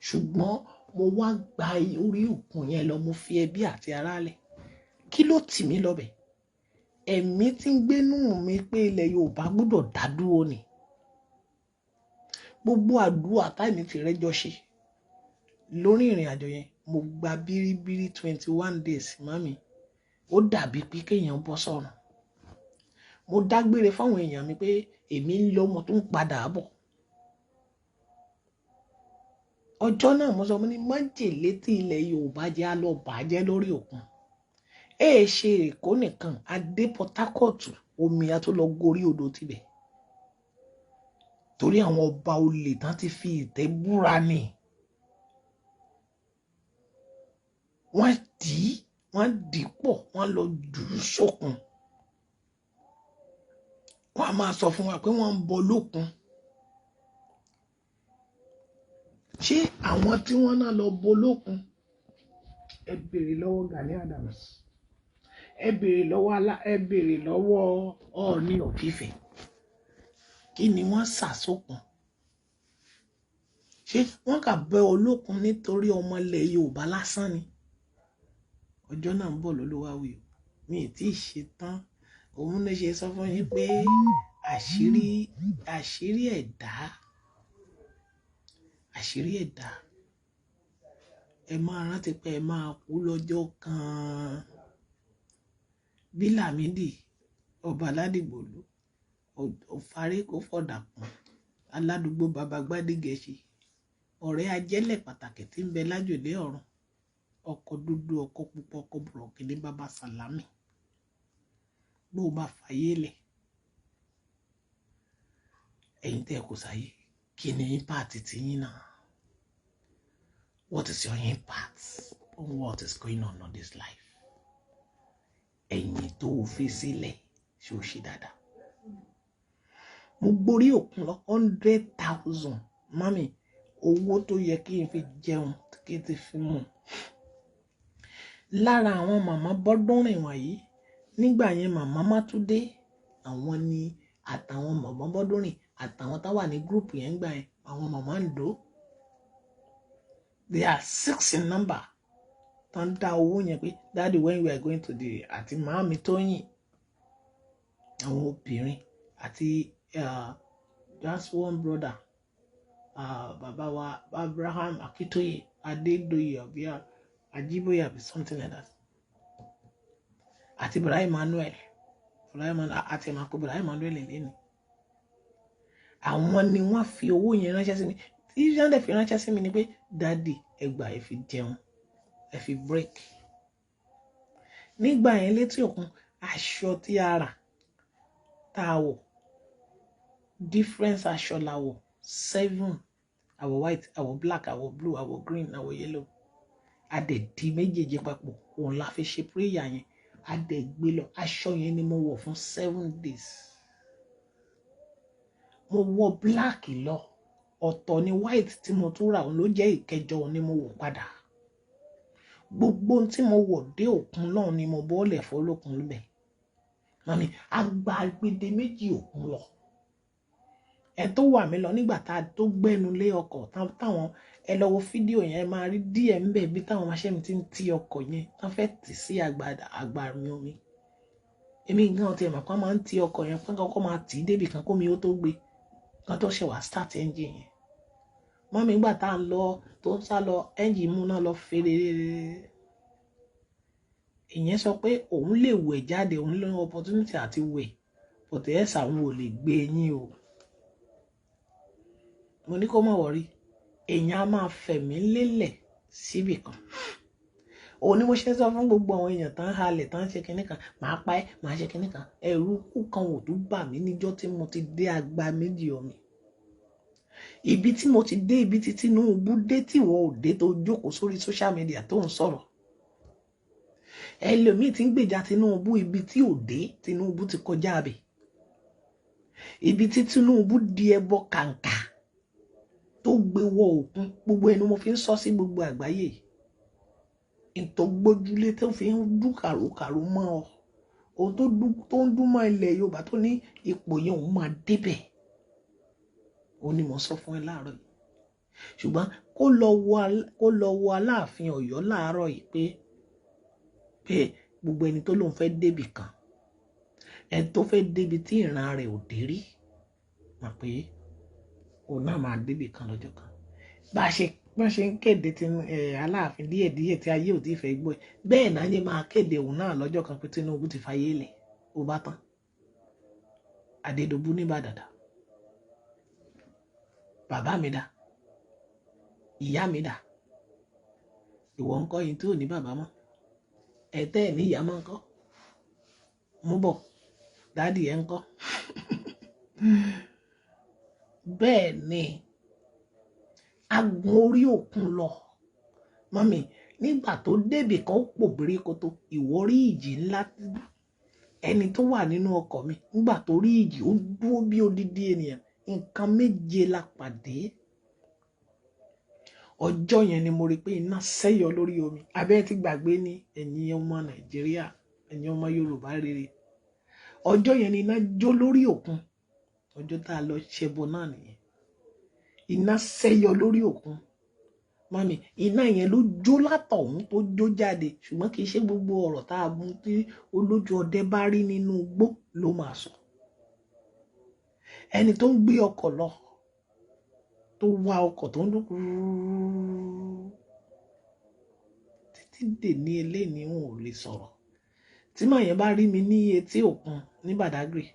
Ṣùgbọ́n mo wá gba orí òkun yẹn lọ, mo fi ẹbí àti ará lẹ̀. Kí ló tì mí lọ bẹ̀? Ẹ̀mí tí ń gbénú mi pé ilẹ̀ Yorùbá gbọ́dọ̀ dá dúró ni. Gbogbo àdúrà táìmì ti rẹ́jọ́ ṣe lórí ìrìn àjò yẹn, mo gba bíríbírí 21 days, mami. Ó dàbí pé kéèyàn bọ́ sọ́run. Mo dágbére fáwọn èèyàn mi pé èmi ń lọ, mo tún padà bọ̀. Ọjọ́ náà mo sọ mo ní májèlé tí ilẹ̀ Yorùbá jẹ́ á lọ bàjẹ́ lórí òkun. Ṣe Èkó nìkan, adé Port Harcourt, omi a tó lọ gorí odò tibẹ̀. Torí àwọn ọba olè tán ti fi ìtẹ́ búra ni. wọ́n dì pọ̀ wọ́n lọ jù ú sókun wọ́n á máa sọ fún wa pé wọ́n ń bọ lókun ṣé àwọn tí wọ́n náà lọ bọ lókun ẹ béèrè lọ́wọ́ Gani Adams ẹ béèrè lọ́wọ́ Ọọ̀ni of Ife kí ni wọ́n sàsókun ṣé wọ́n kà bẹ olókun nítorí ọmọ ilẹ̀ Yorùbá lásán ni ọjọ́ náà ń bọ̀ lólúwàwí mi ì tí ì ṣe tán òun ló ṣe sọ fún yín pé àṣírí ẹ̀dá ẹ máa rántí pé ẹ máa kú lọ́jọ́ kan bí Lámìdí ọba Ládìgbòlú òfarí kò fọ̀dà pọ̀n aládùúgbò bàbá Gbádégẹṣin ọ̀rẹ́ ajẹ́lẹ̀ pàtàkì tí ń bẹ lájòlé ọ̀run ọkọ̀ dúdú ọkọ̀ pupa ọkọ̀ bùrọ̀kì ní bàbá Sàlámì bó bá fàyè lẹ̀ ẹ̀yin tẹ́ kò sáyé kí ni impact ti yín náà what is your impact on what is going on this life ẹ̀yin tó fi sílẹ̀ ṣé ó ṣe dáadáa mo gborí òkun lọ 100,000 mami owó tó yẹ kí n fi jẹun kí n ti fi mú lára àwọn màmá bọ́dúnrìn wọ̀nyí nígbà yẹn màmá Mátúndé àwọn ni àtàwọn màmá bọ́dúnrìn àtàwọn tá wà ní gúrùpù yẹn gbà yẹn àwọn màmá Ǹdó they are 6 in number tán dá owó yẹn pé daddy when we are going to the àti màámi Tóyìn àwọn obìnrin àti just one brother bàbá wa Abraham Akitoye Adédoyè àbí Ajíbóyè àbí something like that àti Ibrahim Emmanuel àti ẹ̀màkó Ibrahim Emmanuel lẹ́nu àwọn ni wọ́n fi owó yẹn ránṣẹ́ sí mi tí wọ́n dẹ̀ fi ránṣẹ́ sí mi ni pé dádì ẹ gbà ẹ fi jẹun ẹ fi break nígbà yẹn létí òkun aṣọ tí a rà tá a wọ̀ difference aṣọ la wọ̀ 7 àwọ̀ white àwọ̀ black àwọ̀ blue àwọ̀ green àwọ̀ yellow adẹ̀dí méjèèjì papọ̀ òun la fi ṣe prayer yẹn adẹ̀gbé lọ aṣọ yẹn ni mo wọ̀ fún 7 days mo wọ̀ black lọ ọ̀tọ̀ ni white tí mo tún rà òun ló jẹ́ ìkẹjọ ni mo wọ̀ padà gbogbo tí mo wọ̀ dé òkun náà ni mo bọ́ọ̀lẹ̀ fọlọ́kun lébẹ̀ mami agbágbede méjì òkun lọ ẹ tó wà mí lọ nígbà tá a tó gbẹ́nu lé ọkọ̀ táwọn ẹ lọ wo fídíò yẹn máa rí díẹ̀ ń bẹ̀ bí táwọn máṣẹ́ mi ti ń ti ọkọ̀ yẹn tán fẹ́ tì sí àgbàmí omi èmi gan ti ẹ̀mọ̀ kan máa ń ti ọkọ̀ yẹn pé kọ́kọ́ máa tì í débì kan kómi ó tó gbé kan tó ṣe wá start engine yẹn mọ́mí gbà tá a lọ tó ń sá lọ engine mú náà lọ fèrè ìyẹn sọ pé òun lè wẹ̀ jáde òun lóyún opportunity àti wẹ̀ bọ̀tẹ̀ ẹ̀sà òun ò lè gbé yín o mo ní kó má wọrí èèyàn á máa fẹ̀mí lélẹ̀ síbì kan òun ni mo ṣe sọ fún gbogbo àwọn èèyàn tán halẹ̀ tán ṣe kinní kan màá pa ẹ́ màá ṣe kinní kan ẹ̀rù kù kan ò tún bà mí níjọ́ tí mo ti dé àgbà méjì omi ibi tí mo ti dé ibi tí Tinubu dé tí wọ́n ò dé tó jókòó sórí social media tó ń sọ̀rọ̀ ẹlòmíì tí ń gbèjà Tinubu ibi tí ò dé Tinubu ti kọjá abẹ ibi tí Tinubu di ẹbọ kàǹkà tó gbé wọ òkun gbogbo ẹnu mo fi ń sọ sí gbogbo àgbáyé ìtò gbójúlé tó fi ń dún kàròkàrò mọ́ ọ ohun tó ń dún mọ́ ilẹ̀ Yorùbá tó ní ipò yẹn òun máa débẹ̀ òun ni mo sọ fún ẹ láàárọ̀ yìí ṣùgbọ́n kó lọ wo Aláàfin Ọ̀yọ́ láàárọ̀ yìí pé gbogbo ẹni tó lóun fẹ́ débì kan ẹni tó fẹ́ débi tí ìran rẹ̀ ò dé rí mọ̀ pé òun náà máa débì kan lọ́jọ́ kan bá ṣe ń kéde Aláàfin díẹ̀díẹ̀ tí ayé ò tí fẹ́ gbọ́ ẹ̀ bẹ́ẹ̀ náà yẹ máa kéde òun náà lọ́jọ́ kan pé Tinubu ti fayé lẹ̀ ó bá tán Adédọ̀bú ní Ìbàdàn bàbá mi dà ìyá mi dà ìwọ ńkọ́ yìí tó ní bàbá mọ́ ẹ̀tẹ́ ẹ̀ ní ìyá mọ́ ńkọ́ mú bọ̀ dádì ẹ̀ ńkọ́ bẹ́ẹ̀ ni agun orí òkun lọ mọ́mí nígbà tó débì kan ó pò bíríkoto ìwọ rí ìjì ńlá ẹni tó wà nínú ọkọ̀ mi nígbà tó rí ìjì ó dúró bí odidi ènìyàn nǹkan méje la pàdé ọjọ́ yẹn ni mo rí pé iná sẹ́yọ lórí omi abẹ́ ti gbàgbé ní ẹ̀yin ọmọ Nàìjíríà ẹ̀yin ọmọ Yorùbá rere ọjọ́ yẹn ni iná jó lórí òkun ọjọ́ tá a lọ ṣẹbọ náà nìyẹn iná sẹ́yọ lórí òkun mami iná yẹn ló jó látọ̀hún tó jó jáde ṣùgbọ́n kì í ṣe gbogbo ọ̀rọ̀ tá a mú tí olójú ọdẹ bá rí nínú igbó ló máa sọ ẹni tó ń gbé ọkọ̀ lọ tó wá ọkọ̀ tó ń dún títí dè ní eléyìí wọn ò lè sọ̀rọ̀ tí màá yẹn bá rí mi ní etí òkun ní Badagry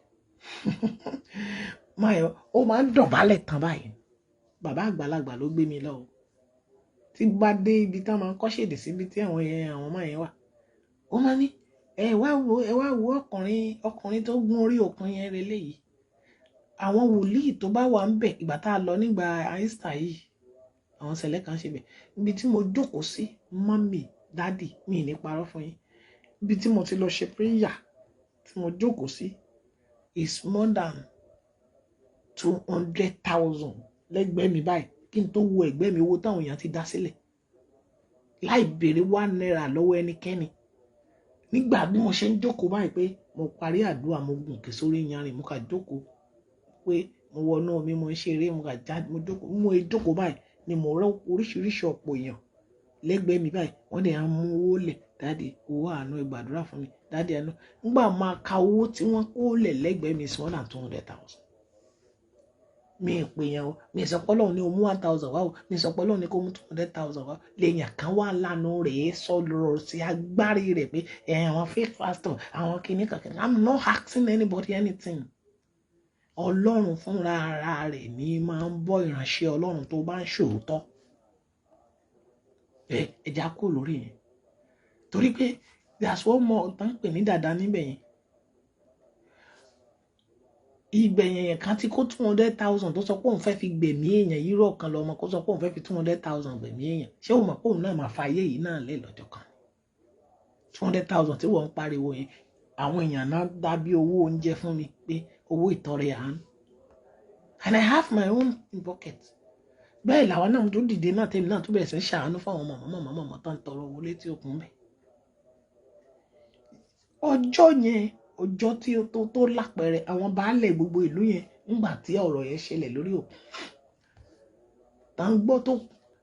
máa yẹn ó máa ń dọ̀bálẹ̀ tán báyìí bàbá àgbàlagbà ló gbé mi lọ o tí bá dé ibi tá máa ń kọ́ ṣèdè síbi tí àwọn ọmọ yẹn wà ó máa ní ẹ wá wo ọkùnrin tó gún orí òkun yẹn relé yìí àwọn wòlíì tó bá wà ń bẹ̀ ìgbà tá a lọ nígbà àìsà yìí àwọn ṣẹlẹ̀ kan ṣe bẹ̀ ibi tí mo jókòó sí mọ́mì dádì mi ní parọ́ fún yín ibi tí mo ti lọ ṣe prayer tí mo jókòó sí is more than 200,000 lẹ́gbẹ̀ẹ́ mi báyìí kí n tó wo ẹ̀gbẹ́ mi owó táwọn èèyàn ti dá sílẹ̀ láì béèrè £1 lọ́wọ́ ẹnikẹ́ni nígbà bí mo ṣe ń jókòó báyìí pé mo parí àdúrà mo gùn kí sórí yanrìn mo kà jókòó pé mo wọnú omi mo ń ṣeré mo kà jáde mo jókòó báyìí ni mo rẹ́ oríṣiríṣi ọ̀pọ̀ èèyàn lẹ́gbẹ̀ẹ́ mi báyìí wọ́n dẹ̀ á mú owó lẹ̀ dáàdi owó àánú ìgbàdúrà fún mi dáàdi àánú nígbà máa ka owó tí wọ́n kó lẹ̀ lẹ́gbẹ̀ẹ́ mi is more than 200,000 mi pè yẹn o mi sọ pé Ọlọ́run ní o mú 1,000 wá o mi sọ pé Ọlọ́run ní kó mú 200,000 wá lèèyàn kan wà lánàá rẹ̀ sọ̀rọ̀ sí agbárí rẹ̀ pé àwọn fake pastor àwọn kìíní kankan I'm not asking anybody anything Ọlọ́run fúnra ara rẹ̀ ní máa ń bọ́ ìránṣẹ́ Ọlọ́run tó bá ń ṣòótọ́ ẹja kú lórí yẹn torí pé there's one more tán pè ní dàda níbẹ̀ yẹn ìgbẹ̀yìn yẹn kan tí kó 200,000 tó sọ pé òun fẹ́ fi gbẹ̀mí èèyàn yíró kan lọ́mọ kó sọ pé òun fẹ́ fi 200,000 gbẹ̀mí èèyàn ṣé o mọ̀ pé òun náà máa fa ayé yìí náà lé lọ́jọ́ kan 200,000 tí wọ́n ń pariwo yẹn àwọn èèyàn náà dá bí owó oúnjẹ fún mi pé owó ìtọrẹ àánú and I have my own pocket bẹ́ẹ̀ làwọn náà tó dìde náà tèmi náà tó bẹ̀rẹ̀ sí ṣàánú fún àwọn mọ̀mọ́ tó ń tọrọ owó létí òkun bẹ́ẹ̀ ọjọ́ yẹn ọjọ́ tí ó tó lápẹẹrẹ àwọn baálẹ̀ gbogbo ìlú yẹn ńgbà tí ọ̀rọ̀ yẹn ṣẹlẹ̀ lórí òkun tá ń gbọ́ tó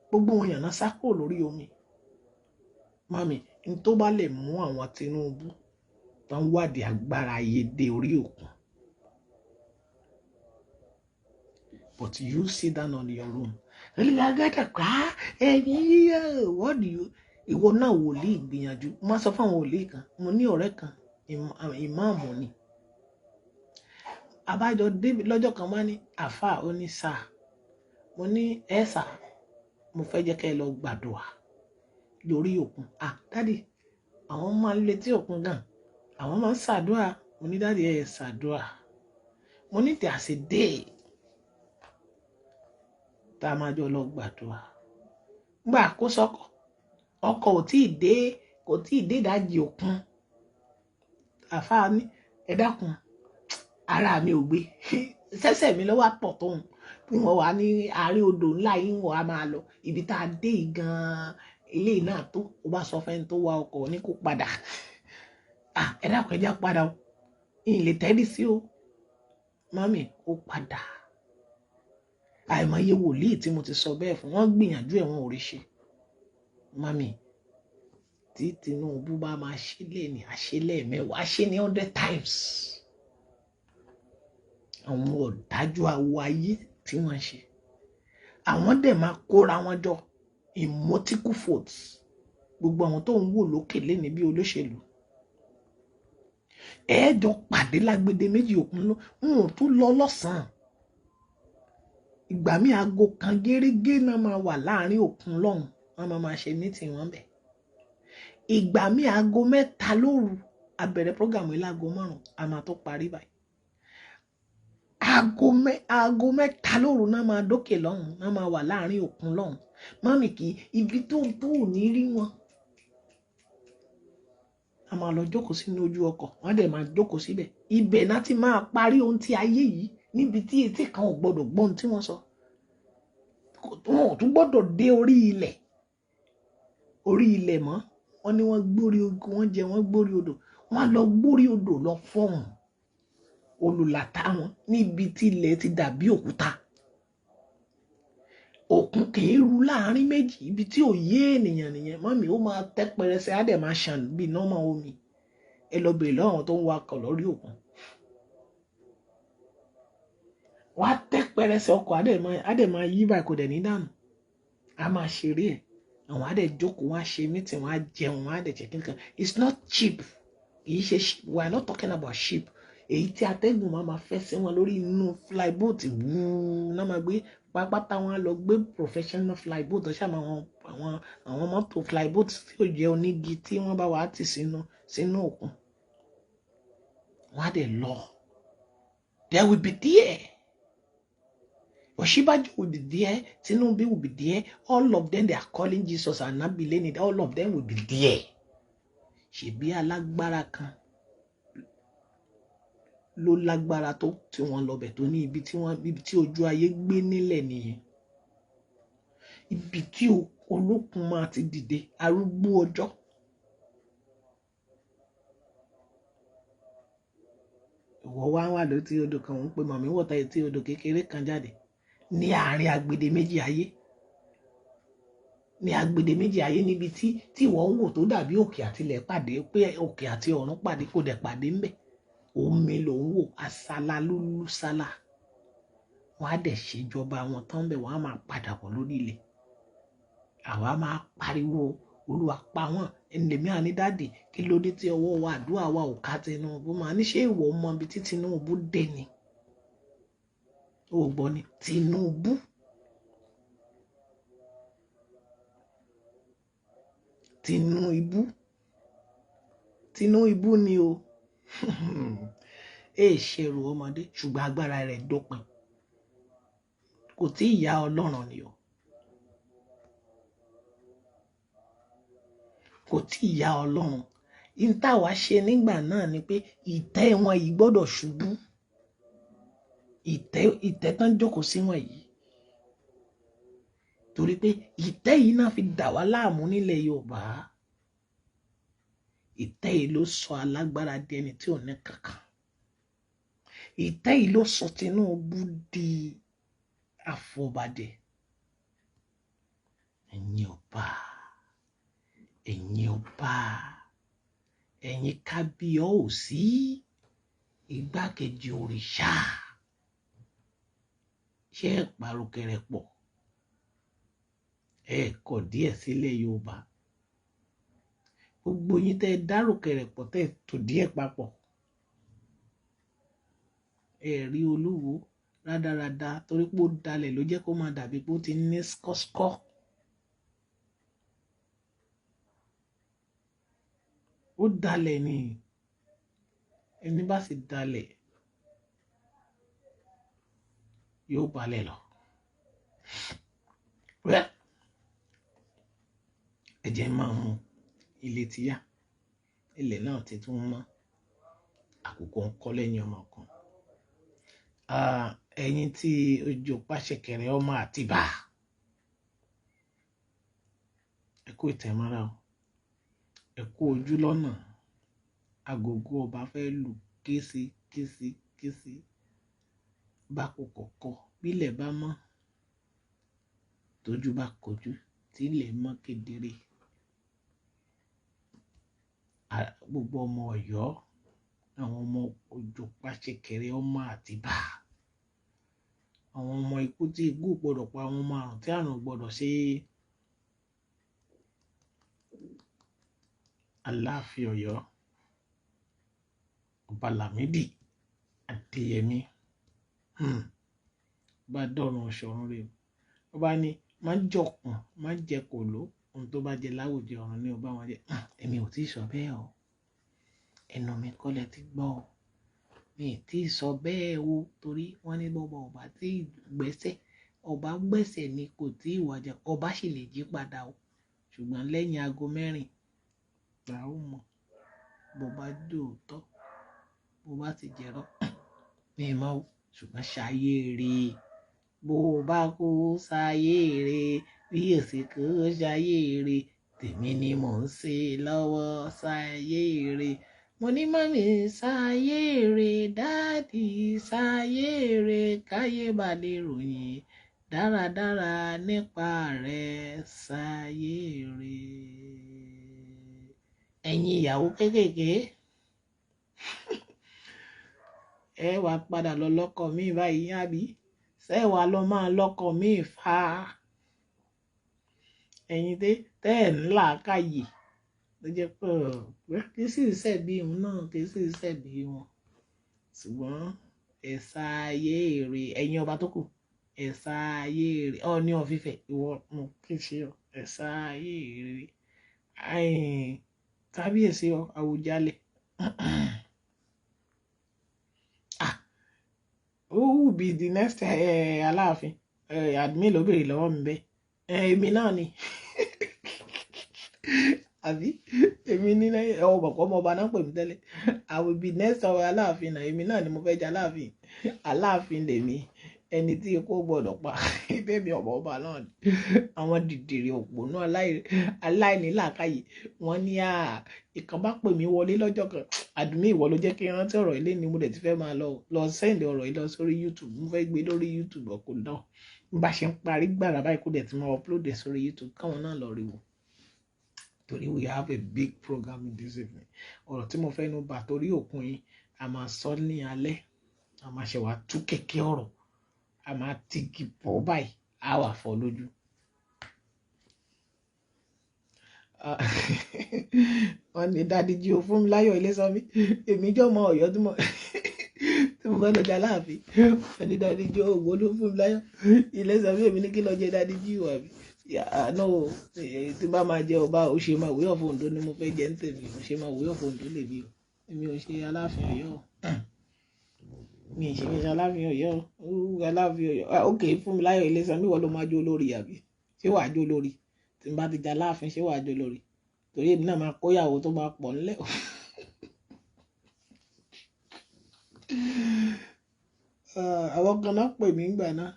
gbogbo wọn yànnà sá kúrò lórí omi mami n tó bá lè mú àwọn Tinubu tó ń wádìí agbára ayé dé orí òkun but you sit down on your room gàgàdà ká ẹ̀yìn wọ́ọ̀dì ìwọ náà wòlíì gbìyànjú má sọ fún àwọn wòlíì kan mo ní ọ̀rẹ́ kan ìmáàmù ni abájọ David lọ́jọ́ kan wá ní àfà ó ní sáà mo ní ẹ̀sà mo fẹ́ jẹ́ kẹ́ ẹ lọ gbàdúrà lórí òkun dádì àwọn máa ń létí òkun gan àwọn máa ń ṣàdúrà mo ní dádì ẹ̀ ṣàdúrà mo ní tí a ṣe dé tá a máa jọ lọ gbàdúrà gbà kó sọkọ ọkọ̀ ò tí ì dé ìdájì òkun àfáà ní ẹ dákun ara mi ò gbé sẹ́sẹ̀ mi lọ́wọ́ pọ̀ tóun bí wọ́n wà ní àárín odò ńlá yìí wọ́n á máa lọ ibi tá a dé gan-an ilé náà tó o bá sọ fẹ́ni tó wa ọkọ̀ ní kó padà ẹ dákun ẹ já padà o ìyìn lè tẹ́lẹ̀ sí o mami ó padà àìmọye wòlíì tí mo ti sọ bẹ́ẹ̀ fún wọn gbìyànjú ẹ̀ wọn ò rí ṣe mami tí Tinubu bá máa ṣílẹ̀ ní àṣẹlẹ̀ mẹ́wàá ṣe ní 100 times àwọn ọ̀dájú àwọ̀ ayé tí wọ́n ṣe àwọn dẹ̀ máa kóra wọn jọ in multiple folds gbogbo àwọn tó ń wò lókè lẹ́ni bí olóṣèlú ẹ̀ẹ́dọ̀ pàdé lágbede méjì òkun ló ń tún lọ lọ́sàn-án ìgbà mi aago kan gẹ́rẹ́gẹ́ náà máa wà láàrin òkun lọ́hùn wọ́n máa ṣe meeting wọn bẹ̀ ìgbà mi aago 3 lóru abẹ̀rẹ̀ program yìí láago 5 a máa tó parí báyìí aago 3 lóru náà máa dókè lọ́hùn náà máa wà láàrin òkun lọ́hùn mami kì í ibi tó ní rí wọn a máa lọ jókòó sínú ojú ọkọ̀ wọ́n dẹ̀ máa jókòó síbẹ̀ ibẹ̀ náà ti máa parí ohun tí ayé yìí níbi tí etí kan ò gbọ́dọ̀ gbọ́ ohun tí wọ́n sọ wọn ò tún gbọ́dọ̀ dé orí ilẹ̀ mọ́ wọ́n ní wọ́n gbórí ogun wọ́n jẹ wọ́n gbórí odò wọ́n lọ gbórí odò lọ fọ́hùn olùlàtà wọn níbi tí ilẹ̀ ti dàbí òkúta òkun kìí ru láàrin méjì ibi tí ò yé ènìyàn nìyẹn mọ́mí ó máa tẹ́ pẹrẹsẹ á dẹ̀ máa ṣàn bí nọ́mà omi ẹ lọ bèrè lọ́wọ́ tó ń wakọ̀ lórí òkun wọ́n á tẹ́ pẹrẹsẹ ọkọ̀ á dẹ̀ máa yí báyìí kò dẹ̀ ní dànù á máa ṣeré ẹ̀ àwọn á dẹ̀ jókòó wọ́n á ṣe mítìn wọ́n á jẹun wọ́n á dẹ̀ jẹ́ kíkan it's not cheap kì í ṣe we are not talking about sheep èyí tí atẹ́gùn máa fẹ́ sí wọn lórí inú flyboat wúú náà máa gbé pápátá wọn á lọ gbé professional flyboat ṣáà àwọn mọ́tò flyboat tí ò jẹ́ onígi tí wọ́n bá wà á tì sínú òkun wọ́n á dẹ̀ lọ there will be there Ọ̀ṣínbàjò will be there Tinubu will be there all of them they are calling Jesus and Nabileni all of them will be there ṣèbí alágbára kan ló lágbára tó tí wọ́n lọ bẹ̀ tó ní ibi tí ojú ayé gbé nílẹ̀ nìyẹn ibi tí olókun máa ti dìde arúgbó ọjọ́ ìwọ wá lórí odò kan wọ́n pe màmí wọ̀ta etí odò kékeré kan jáde ní àárín agbede méjì ayé níbi tí wọ́n ń wò tó dàbí òkè àtilẹ̀ pàdé pé òkè àti ọ̀run pàdé kò dẹ̀ pàdé ńbẹ̀ omi ló ń wò asálá lúlú sálá wọn á dẹ̀ ṣèjọba wọn tán bẹ̀ wọ́n á máa padà bọ̀ lórí ilẹ̀ àwa máa pariwo Olúwa pa wọ́n ẹnìlẹ́mí ànídàdì kí ló dé tí ọwọ́ wa àdúrà wa ò ká Tinubu máa ní ṣé ìwọ mọ ibi tí Tinubu dé ni ó gbọ́ ni Tinubu ni o ṣèrò ọmọdé ṣùgbọ́n agbára rẹ̀ dópin kò tí ì yá Ọlọ́run ni o kò tí ì yá Ọlọ́run ìtawà ṣe nígbà náà ni pé ìtẹ́ wọn yìí gbọ́dọ̀ ṣubú ìtẹ́ tán jókòó sí wọn yìí torí pé ìtẹ́ yìí náà fi dà wá láàmú nílẹ̀ Yorùbá ìtẹ́ yìí ló sọ alágbára di ẹni tí ò ní kankan ìtẹ́ yìí ló sọ Tinubu di àfọ̀bàjẹ́ ẹ̀yin ọba ẹ̀yin kábíyèsí igbákejì òrìṣà ṣé ẹ parukẹrẹ pọ̀ ẹ kọ̀ díẹ̀ sílẹ̀ Yorùbá gbogbo yín tẹ́ dárùkẹrẹ pọ̀ tẹ́ tò díẹ̀ papọ̀ rí Olúwo rádaràda torí pé ó dalẹ̀ ló jẹ́ kó máa dàbí pé ó ti ní skọ́skọ́ ó dalẹ̀ ni ẹni bá sì dalẹ̀ yóò balẹ̀ lọ ẹ̀jẹ̀ máa mú ilé ti yá ilẹ̀ náà ti tún mọ́ àkókò ń kọ́ lẹ́yìn ọmọ kan ẹ̀yin tí ojú pàṣẹkẹrẹ ọmọ Àtìbà ẹ kú ìtẹ̀mọ́ra o ẹ kú ojú lọ́nà agogo ọba fẹ́ lù kése bá kò kọ̀kọ́ bílẹ̀ bá mọ́ tójú bá kojú tílẹ̀ mọ́ kedere gbogbo ọmọ Ọ̀yọ́ àwọn ọmọ ojú pàṣẹkẹrẹ ọmọ Àtìbà àwọn ọmọ ikú tí ikú gbọ́dọ̀ pa àwọn ọmọ àrùn tí àrùn gbọ́dọ̀ ṣe Alaafin Ọ̀yọ́ Oba Lamidi Adeyemi bá dọ̀rùn ṣọ̀run rẹ̀ ó bá ní má jọkùn má jẹ kòló ohun tó bá jẹ láwùjọ ọ̀run ní ọba wọn jẹ èmi ò tí ì sọ bẹ́ẹ̀ o ẹnu mi kọ́lẹ̀ ti gbọ́ o mi ì tí ì sọ bẹ́ẹ̀ o torí wọ́n ní bọ́bá ọba tí gbẹ́sẹ̀ ọba gbẹ́sẹ̀ ni kò tí ì wàjà ọba sì lè jí padà o ṣùgbọ́n lẹ́yìn aago 4 gbà ó mọ̀ bó bá dòótọ́ bó bá ti jẹ̀rọ mi mọ́ o ṣùgbọ́n ṣayé rè bó bá kú ṣayé rè bí èsì kò ṣayé rè tèmi ni mò ń ṣe lọ́wọ́ ṣayé rè mo ní mọ́mí ṣayé rè dáàdì ṣayé rè káyé bá lè ròyìn dáradára nípa rẹ̀ ṣayé rè. Ẹ̀yin ìyàwó kéékèèké ẹ wá padà lọ lọ́kọ mi báyìí àbí ṣé wá lọ máa lọ́kọ mi fa ẹ̀yin tẹ́ ẹ̀ ńlá káyè ló jẹ́ pé kì í sì ṣẹ̀bi òun náà kì í sì ṣẹ̀bi wọn ṣùgbọ́n ẹ̀sà ayé èrè ẹ̀yin ọba tó kù ẹ̀sà ayé èrè Ọọ̀ni of Ifẹ̀ ìwọ kì í ṣe ẹ̀sà ayé èrè kábíyèsí Àwùjalẹ̀. Who will be the next Aláàfin admin ló béèrè lọ́wọ́ mi bẹ́ẹ̀ èmi náà ni àbí èmi ní ọmọ ọba náà pè mí tẹ́lẹ̀ I will be next Aláàfin náà èmi náà ni mo fẹ́ jẹ Aláàfin Aláàfin lèmi ẹni tí ikú gbọ́dọ̀ pa bẹ́ẹ̀mi ọmọ ọba náà ni àwọn dìdìrì òpònú aláìnílàákàyè wọ́n ní ìkan bá pè mí wọlé lọ́jọ́ kan àdùnmí ìwọ ló jẹ́ kí n rántí ọ̀rọ̀ ilé ni mo dẹ̀ ti fẹ́ máa lọ sẹ́ǹdì ọ̀rọ̀ yìí lọ sórí YouTube mo fẹ́ gbé lórí YouTube ọkọ̀ náà bá ṣe ń parí gbàrà báyìí kó dẹ̀ ti máa upload ẹ̀ sórí YouTube káwọn náà lọ rí wò torí we have a big program in this evening ọ̀rọ̀ tí mo fẹ́ nu bà torí òkun yìí a máa sọ ní alẹ́ a máa ṣe wá tú kẹ̀kẹ́ ọ̀rọ̀ a máa tigi pọ̀ báyìí a wà fọ́ lójú. Wọ́n ní dádì jí o fún mi láyọ̀ ilé sọ mí èmi jọ mọ Ọ̀yọ́ tí mo fẹ́ lọ jà láàfin wọ́n ní dádì jí o gbọ́dọ̀ fún mi láyọ̀ ilé sọ mí èmi ní kí lọ jẹ dádì jí o àbí àná o tí bá máa jẹ ọba ò ṣe máa wé ọ̀fọ̀ Oǹdó ni mo fẹ́ jẹ ń tèmi ò ṣe máa wé ọ̀fọ̀ Oǹdó lèmi o èmi ò ṣe Aláàfin Ọ̀yọ́ o mi ì ṣe Aláàfin Ọ̀yọ́ o Aláàfin Ọ̀yọ́ ok fún mi láyọ̀ ilé sọ mí wọ́n ló máa jó lórí àbí ṣé wàá jó lórí tí n bá ti jà Aláàfin ṣé wàá jó lórí torí èmi náà máa kóyàwó tó máa pọ̀ nílẹ̀ o. Àwọn kan náà pè mí gbà náà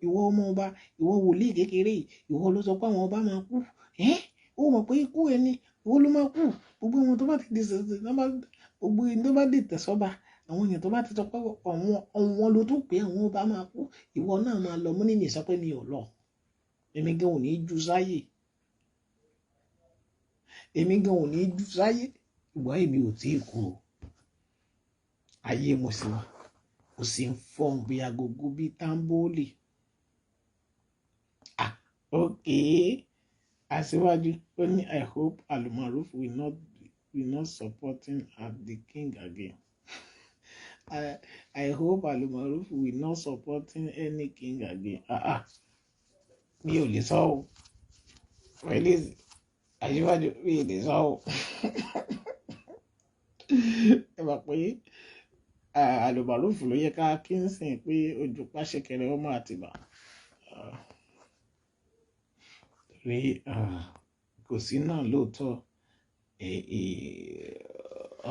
ìwọ ọmọ ọba ìwọ wòlíì kékeré ìwọ ló sọ pé àwọn ọba máa kú ó mọ̀ pé ikú ẹni ìwọ ló máa kú gbogbo wọn tó bá ti di sẹ̀sẹ̀ gbogbo ẹni tó bá dì tẹ̀sọ́ba àwọn èèyàn tó bá ti sọ pé àwọn ló tún pé àwọn ọba máa kú ìwọ náà máa lọ mú ní mi sọ pé mi ò lọ èmi gan ò ní ju sáyè ìwà èmi ò tí ì kú o ayé mo sì wà kò sí ń fọ́n bí agogo bí támbólì okay aṣíwájú ó ní I hope Almaroof will not supporting at the king again I hope Almaroof will not supporting any king again mi ò lè sọ o pẹ̀lú aṣíwájú mi ò lè sọ o ẹ bá pé Almaroof ló yẹ ká kí n sìn pé ojú pàṣẹkẹrẹ ọmọ Àtìbà rí kò sí náà lóòótọ́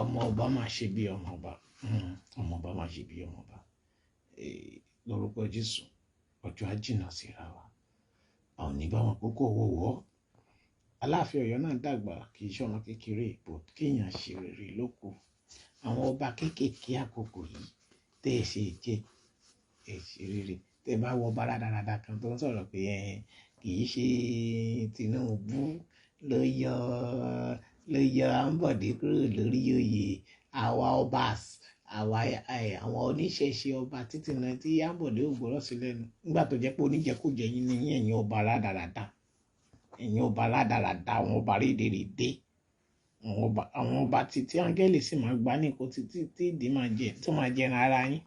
ọmọ ọba máa ṣe bí ọmọ ọba máa ṣe bí ọmọ ọba lórúkọ Jésù ọjọ́ àjìnà síra wa àwọn oníbà wọn kókó owó wọ́ Aláàfin Ọ̀yọ́ náà dàgbà kì í ṣọmọ kékeré ìbò kéèyàn ṣe rere lóko àwọn ọba kéékèèké àkókò yìí tẹ́ ẹ ṣe jẹ́ ẹ ṣe rere tẹ́ bá wọ ọba rádaràda kan tó ń sọ̀rọ̀ pé kì í ṣe Tinubu ló yọ Ambode kúrò lórí oyè àwa ọba àwọn oníṣẹ̀ṣe ọba títí náà tí Ambode ò gbọ́rọ̀ sí lẹ́nu nígbà tó jẹ́ pé oníjẹkújẹ yín ni ẹ̀yin ọba rádaràda àwọn ọba rédèrèdè àwọn ọba títí áńgẹ́lì sì máa gbá ní ipò títí tí ìdí tó máa jẹran ara yín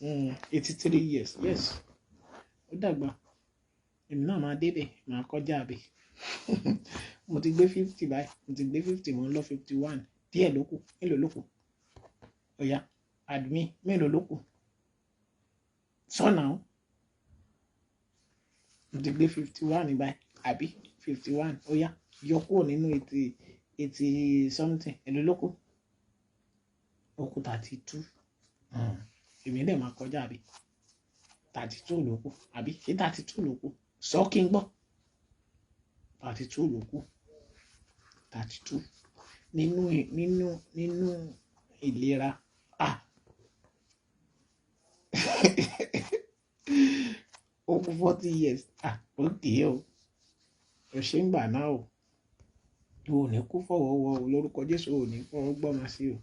83 years yes ó dàgbà èmi náà máa débẹ̀ máa kọjá bẹ̀ mo ti gbé 50 báyìí mo ti gbé 50 mo ń lọ 51 díẹ̀ ló kù mélòó ló kù ọ̀yá admin mélòó ló kù sọ́nà ó mo ti gbé 51 báyìí àbí 51 ó yá yọ kúrò nínú 80 something èlò ló kù ó kù 32 èmi dẹ̀ máa kọjá àbí 32 ló kù àbí ṣé 32 ló kù sọ kí n gbọ́ 32 ló kù 32 nínú ìlera ó kù 40 years ókè o ṣe ń gbà náà o ò ní kú fọwọ́wọ́ o lórúkọ Jésù ò ní fọwọ́ gbọ́mọ sí o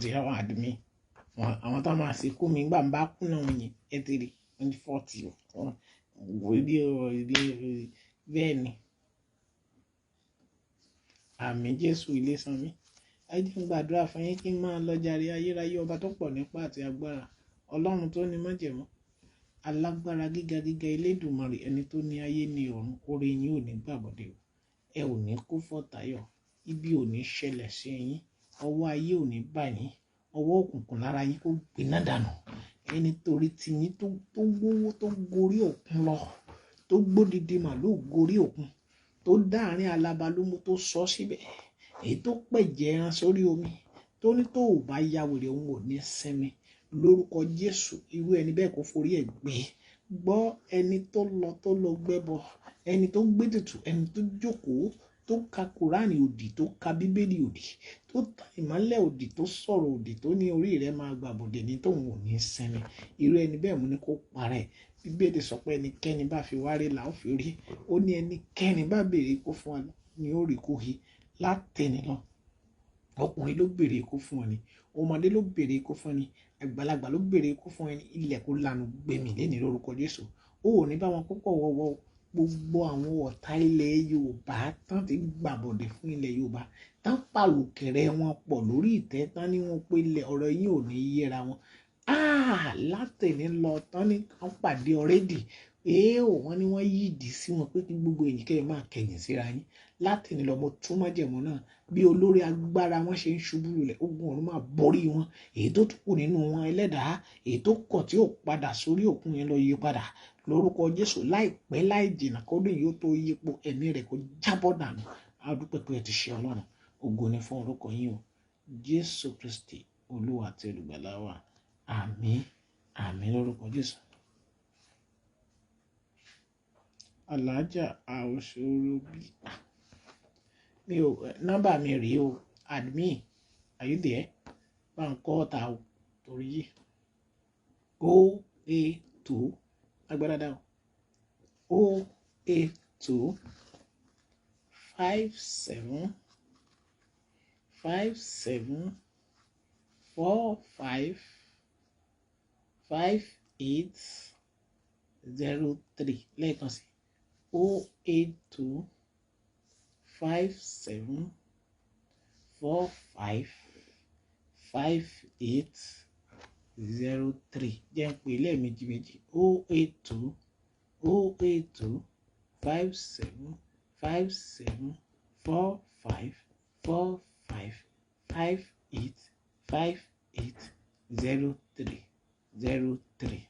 ti àwọn àdúmí àwọn tó máa ṣe kú mi gbà ń bá kú náà yẹn ẹtìrì 40 bẹ́ẹ̀ ni àmì Jésù ilé san mi ẹ jẹ́ ń gbàdúrà fún yín kí n máa lọ jàre ayérayé ọba tó pọ̀ nípa àti agbára Ọlọ́run tó ní májẹ̀mú alágbára gíga Elédùmarè ẹni tó ní ayé ní ọ̀run oore yín ò ní gbàbọ̀dé o ẹ ò ní kú fọ́tayọ̀ ibi ò ní ṣẹlẹ̀ sí yín ọwọ́ ayé ò ní bà yín ọwọ́ òkùnkùn lára yín kó gbiná dànù ẹni torí tiyín tó gbówó tó gorí òkun lọ tó gbódìdí màlúù gorí òkun tó dáàrin alábalómú tó sọ síbẹ̀ èyí tó pẹ̀jẹ̀ ẹran sórí omi tó ní tó ò bá ya wèrè òun ò ní sinmi lórúkọ Jésù irú ẹni bẹ́ẹ̀ kó forí ẹ̀ gbé gbọ́ ẹni tó lọ gbẹ́bọ ẹni tó gbé tutù ẹni tó jókòó tó ka Kùránì òdì tó ka Bíbélì òdì tó ta ìmọ́lẹ̀ òdì tó sọ̀rọ̀ òdì tó ní orí rẹ̀ máa gbàbọ̀dè ní tóun ò ní sinmi irú ẹni bẹ́ẹ̀ mú ní kó parẹ́ Bíbélì sọ pé ẹnikẹ́ni bá fi wárí là ó fi rí ó ní ẹnikẹ́ni bá béèrè kó fún wa ni ó rí kó hi látẹni lọ ọkùnrin ló béèrè kó fún ọ ni ọmọdé ló béèrè kó fún ọ ni àgbàlagbà ló béèrè kó fún ọ ni ilẹ̀ kó lanu gbẹ̀mí lẹ́ni lórúkọ Jésù ó ò ní bá wọn púpọ̀ wọ́wọ́ gbogbo àwọn ọ̀tá ilẹ̀ Yorùbá tán ti gbàbọ̀dẹ̀ fún ilẹ̀ Yorùbá tán pàlùkẹ̀rẹ̀ wọn pọ̀ lórí ìtẹ́ tán ní wọn pé ilẹ̀ ọ̀rọ̀ yín ò ní yẹra wọn látẹ̀ní lọ tán ní kàn pàdé ọ̀rẹ́dì wọ́n ní wọ́n yídì sí wọn pé kí gbogbo èyí kẹ́ ẹ máa kẹ̀yìn síra yín látẹ̀ní lọ mo tún májẹ̀mú náà bí olórí agbára wọn ṣe ń ṣubú lulẹ̀ ogun ọ̀run máa borí wọn èyí tó tún kù nínú wọn ẹlẹ́dàá èyí tó kọ̀ tí ò padà sórí òkun yẹn lọ yí padà lórúkọ Jésù láìpẹ́ láì jìnnà kọ́dún yìí ó tó yípo ẹ̀mí rẹ̀ kó jábọ́ dànù adúpẹ́ pé ẹ ti ṣe Ọlọ́run ògo ni fún orúkọ yín o Jésù Kristi Olúwa àti olùgbàlà wa àmín àmín lórúkọ Jésù. Alájà àwòṣòro bí nọ́mbà mi rèé o admin are you there bá ń kọ́ ọ̀tá o torí 082 agbára dáhùn 082 57 57 45 5803 lẹ́ẹ̀kan sí 082 57 45 5803 jẹ́ ń pè lẹ́ẹ̀mejì 082 082 57 57 45 45 58 5803 03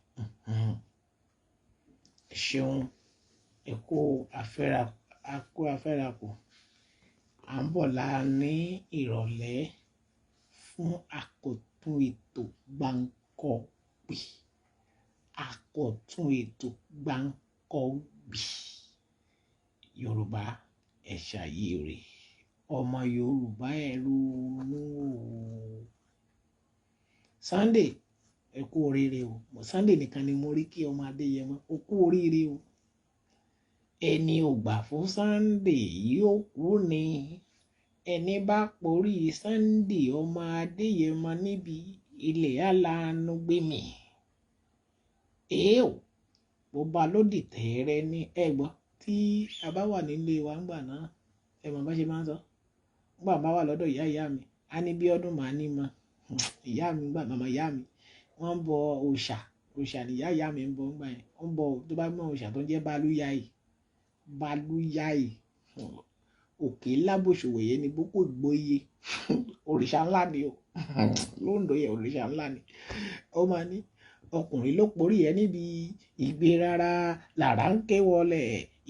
ṣeun ẹ̀kọ́ afẹ́rakù à ń bọ̀ ní ìrọ̀lẹ́ fún àkọ́tún ètò gbáǹkọ́gbì Yorùbá ẹ ṣàyèrè ọmọ Yorùbá ẹ ronú Sunday ẹ kú oríire o Sunday nìkan ni mo rí kí ọmọ Adéyẹmọ ó kú oríire o ẹni ò gbà fún Sunday yóò kú ni ẹni bá porí Sunday ọmọ Adéyẹmọ níbi ilẹ̀ aláàánú gbé mi bó bá lódì tẹ́rẹ́ ní ẹ̀gbọ́n tí a bá wà nílé wa ńgbà náà ẹ mọ̀ bá ṣe máa ń sọ ńgbà bá wà lọ́dọ̀ ìyá mi á ní bí ọdún màá ní mọ ìyá mi gbà màmá ìyá mi wọ́n ń bọ òòṣà ní ìyá mi ń bọ ńgbà yẹn wọ́n ń bọ tó bá mọ òòṣà tó ń jẹ́ balúyàì òkè lábòṣòwòye ní boko ìgbóye òrìṣà ńlá ni o lóńdó yẹ òrìṣà ńlá ni ó máa ní ọkùnrin ló porí ẹ níbi ìgbé rárá làrá ń ké wọlé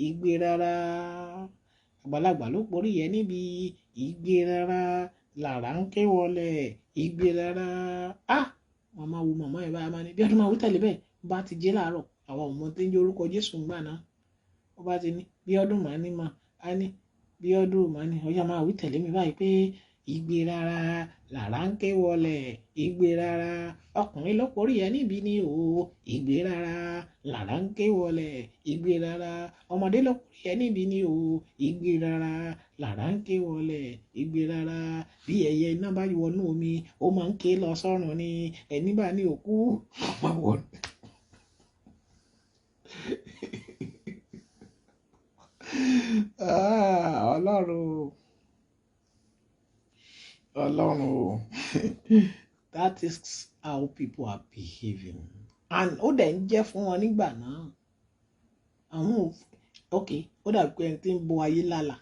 igbe rárá àgbàlagbà ló porí yẹn níbi igbe rárá làrá ń ké wọlé igbe rárá màmá wo màmá ẹ̀ báyà máa ní bí ọdún máa wí tẹ̀lé bẹ́ẹ̀ bá ti jẹ́ láàárọ̀ àwa ò mọ tí ń jẹ́ orúkọ Jésù ń gbà náà ó bá ti ní bí ọdún màá ní mà á ní bí ọdún màá ní ọjà máa wí tẹ̀lé mi báyìí pé igbe rárá làrá ń ké wọlé igbe rárá ọkùnrin ló porí ẹ níbi ni o igbe rárá làrá ń ké wọlé igbe rárá ọmọdé ló porí ẹ níbi ni o igbe rárá làrá ń ké wọlé igbe rárá bí ẹyẹ iná bá wọnú omi ó máa ń ké lọ sọ́run ni ẹni bá ní òkú ọmọ wọn. Ọlọ́run that is how people are behaving and ó dẹ̀ ń jẹ́ fún wọn nígbà náà àwọn ó dàbí pé ẹni tí ń bo ayé lálà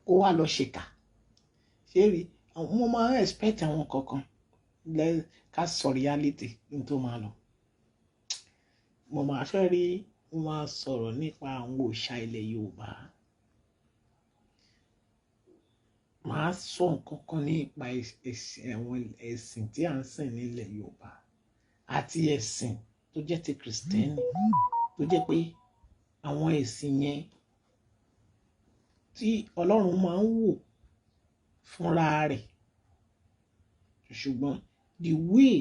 kó wá lọ ṣèkà ṣé rí mo máa ń expect àwọn kankan ká sọ reality ní tó máa lọ mo máa sọ̀rọ̀ nípa àwọn òòṣà ilẹ̀ Yorùbá màá sọ nǹkan kan nípa àwọn ẹ̀sìn tí à ń sìn nílẹ̀ Yorùbá àti ẹ̀sìn tó jẹ́ ti Kìrìsìtẹ́nì tó jẹ́ pé àwọn ẹ̀sìn yẹn tí Ọlọ́run máa ń wò fúnra rẹ̀ ṣùgbọ́n the way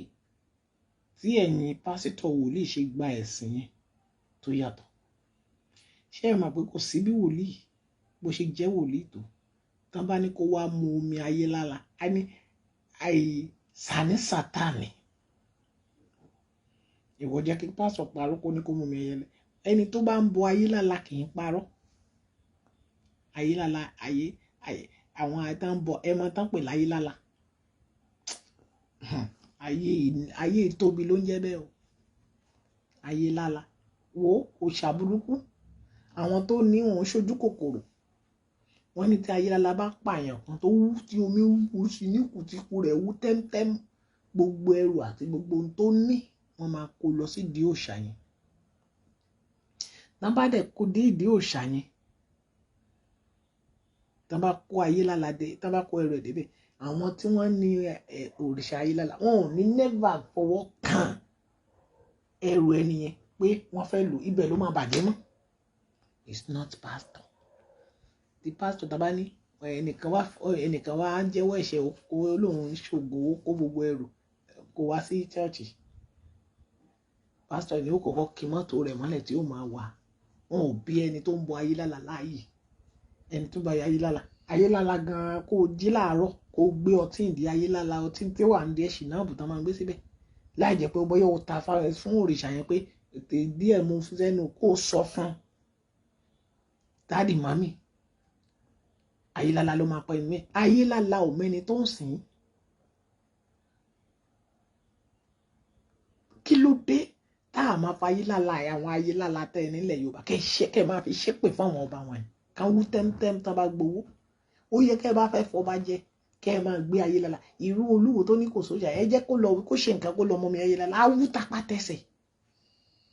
tí ẹ̀yin pásítọ̀ wòlíì ṣe gba ẹ̀sìn yẹn tó yàtọ̀ ṣé ẹ mọ̀ pé kò sí bí wòlíì bó ṣe jẹ́ wòlíì tó tán bá ní kó wá mu omi ayé lála á ní àìsàn ní Sátánì ìwọ jẹ́ kí pásítọ̀ parọ́ kó ní kó mu omi ayé lála ẹni tó bá ń bọ ayé lála kì í parọ́ ayé lála àwọn àìtàn ń bọ ẹmọ tán pè láyé lála ayé tóbi ló ń jẹ́ bẹ́ẹ̀ o ayé lála wo òòṣà burúkú àwọn tó ní wọn ṣojú kòkòrò wọ́n ní tí ayé lála bá pààyàn kan tó wú tí omi wú sí ní kùtìkù rẹ̀ wú tẹ́mtẹ́m gbogbo ẹrù àti gbogbo ohun tó ní wọ́n máa kó lọ sí ìdí òòṣà yẹn tán bá dẹ̀ kó dé ìdí òòṣà yẹn tán bá kó ayé lála dé tán bá kó ẹrù ẹ̀ débẹ̀ àwọn tí wọ́n ní òrìṣà ayé lála wọn ò ní never fọwọ́ kàn ẹrù ẹni yẹn pé wọ́n fẹ́ lò ibẹ̀ ló máa bàjẹ́ mọ́ it's not pastor the pastor tàbá ní ẹnìkan wá jẹ́wọ́ ẹ̀ṣẹ̀ kó lóun ṣògo kó gbogbo ẹrù kó wá sí church pastor ni ó kọ́kọ́ kí mọ́tò rẹ̀ mọ́lẹ̀ tí ó máa wà wọn ò bí ẹni tó ń bọ ayé lála láàyè ẹni tó bá ayé lála gan-an kó jí láàárọ̀ kó gbé ọtí ìdí ayé lála ọtí tí wà ń di ẹ̀ṣìn náà bùtán máa ń gbé síbẹ̀ láì jẹ́ pé bóyá o ta fún òrìṣà yẹn pé ètè díẹ̀ mú fún sẹ́nu kó sọ fún dáàdì mami ayé lála ló máa pa ẹni mẹ́ ayé lála ò mẹ́ni tó ń sìn kí ló dé tá a máa fa ayé lála àwọn ayé lála tẹ́ ẹ nílẹ̀ Yorùbá kẹ́ máa fi ṣépè fún àwọn ọba wọn kan wú tẹ́mtẹ́m tán bá gbowó ó yẹ kẹ́ bá fẹ́ fọba jẹ kẹ́ ẹ máa gbé ayé lála irú Olúwo tó ní kò sójà ẹ jẹ́ kó ṣe nǹkan kó lọ mọ́ mi ayé lála á wú tapá tẹsẹ̀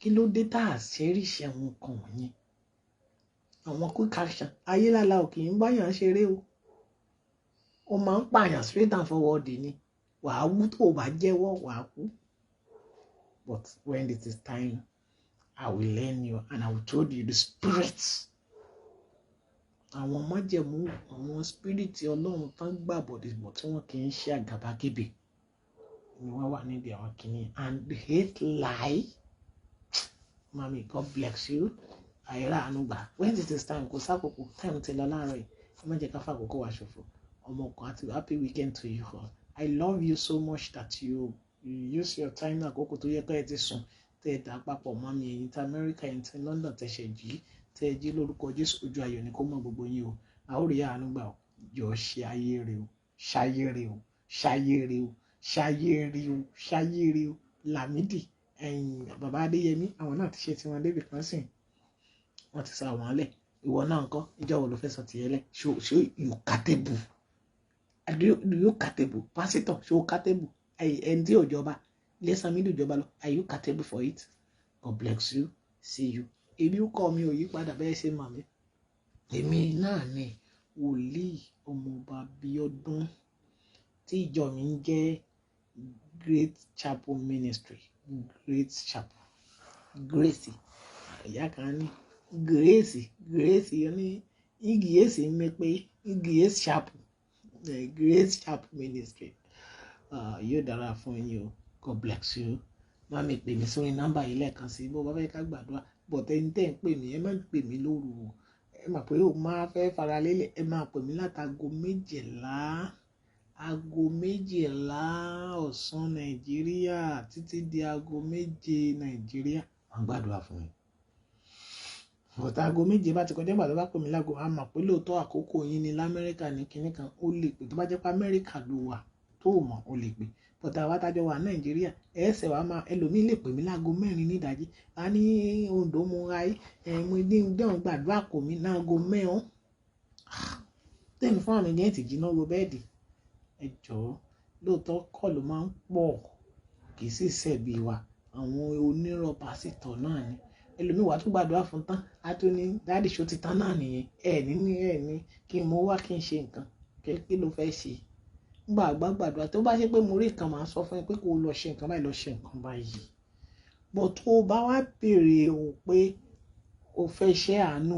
kí ló dé tá a ṣẹ́ríṣì àwọn nǹkan wọ̀nyẹn àwọn quick action ayé lála ò kì í báyàn ṣeré o ó máa ń pààyàn straight and forward ni wàá wú tó bá jẹ́wọ́ wàá kú but when it is time I will learn you and I will told you the spirits àwọn májẹ̀mú àwọn spirit Ọlọ́run tán gbàbọ̀dìbọ̀ tí wọ́n kì í ṣe àgàbàgebè ni wọ́n wà níbi àwọn kìíní and the hate lie mami God bless you àìrá ànúgbà when it is time kò sákòókò time ti lọ láàárọ̀ yìí ẹ má jẹ́ ká fàkókò wá ṣòfò ọmọ kan àti happy weekend to you all I love you so much that you use your time àkókò tó yẹ ká ẹ ti sùn tẹ́ ẹ dà papọ̀ mami ẹ̀yin tí America ẹ̀yin tí London tẹ̀sẹ̀ jí tẹ́ ẹ jí lórúkọ Jésù ojú ayọ̀ ni kó mọ̀ gbogbo yín o a ó rí ànúgbà o jọ ṣe ayé rẹ o ṣayé rẹ o ṣayé rẹ o ṣayé rẹ o ṣayé rẹ o Lamidi ẹ̀yin bàbá Adéyẹmí àwọn náà ti ṣe tiwọn débi kan sìn wọ́n ti sọ àwọn alẹ́ ìwọ náà ńkọ́ ìjọ wo ló fẹ́ sọ tìyẹ lẹ̀ ṣó yóò kàtẹ́bù yóò kàtẹ́bù pásítọ̀ ṣó kàtẹ́bù ẹni tí ò jọba lẹ́sàn-án mi ló jọba lọ are you capable for it? God bless you. See you èmi kọ́ mi ò yí padà bẹ́ẹ̀ ṣe mọ̀ mí. Èmi náà ni wòlíì ọmọọba Bíọ́dún tí ìjọ mi ń jẹ́ Great Chapel Ministry. Great Chapel Grace ìyá kan ní Grace ní Grace mi pé Grace Chapel Great Chapel Ministry. Yóò dára fún yín o. God bless you. Má mi pè mí sórí nọ́mbà yìí lẹ́ẹ̀kan sí bó bá fẹ́ ká gbàdúrà bọ̀tẹ́ ní tẹ́ ń pè mí ẹ má pè mí lóru o. Ẹ mà pé o máa fẹ́ fara lélẹ̀ ẹ máa pè mí látago 12 aago 12 ọ̀sán Nàìjíríà títí di aago 7 Nàìjíríà. Wọ́n gbàdúrà fún mi. Bọ̀tẹ́ aago 7 bá ti kọjá ìgbà tó bá pè mí lágo a mọ̀ pé lóòótọ́ àkókò yín ní l'Amẹ́ríkà ní kinní kan ó lè pè tó bá jẹ́ pé Amẹ́ríkà ló wà tó mọ̀ ó lè pè. Bọ̀tẹ́ àwa tájọ wà Nàìjíríà ẹ̀ẹ́sẹ̀ wa máa ẹlòmíì lè pè mí láago 4 ní ìdájí a ní Oǹdó mo ra mo ní dẹ́hùn gbàdúrà kò mí láago 4 tẹ́mi fún àmì jẹ́ ìtìjìnà ro bẹ́ẹ̀dì ẹ jọ̀ọ́ lóòótọ́ kọ́ ló máa ń pọ̀ kì í sì ṣẹ̀bi wa àwọn onírọ̀ pásítọ̀ náà ni ẹlòmíì wà tó gbàdúrà fún tán a tún ní dáàdì ṣó ti tán náà nìyẹn ẹ̀ ní kí n mọ wá kí n ṣe nǹkan kí ló fẹ́ ṣe gbàdúrà tó bá ṣe pé mo rí nǹkan máa sọ fún ẹ pé kó lọ ṣe nǹkan báyìí lọ ṣe nǹkan báyìí bọ̀ tó o bá wá béèrè o pé o fẹ́ iṣẹ́ àánú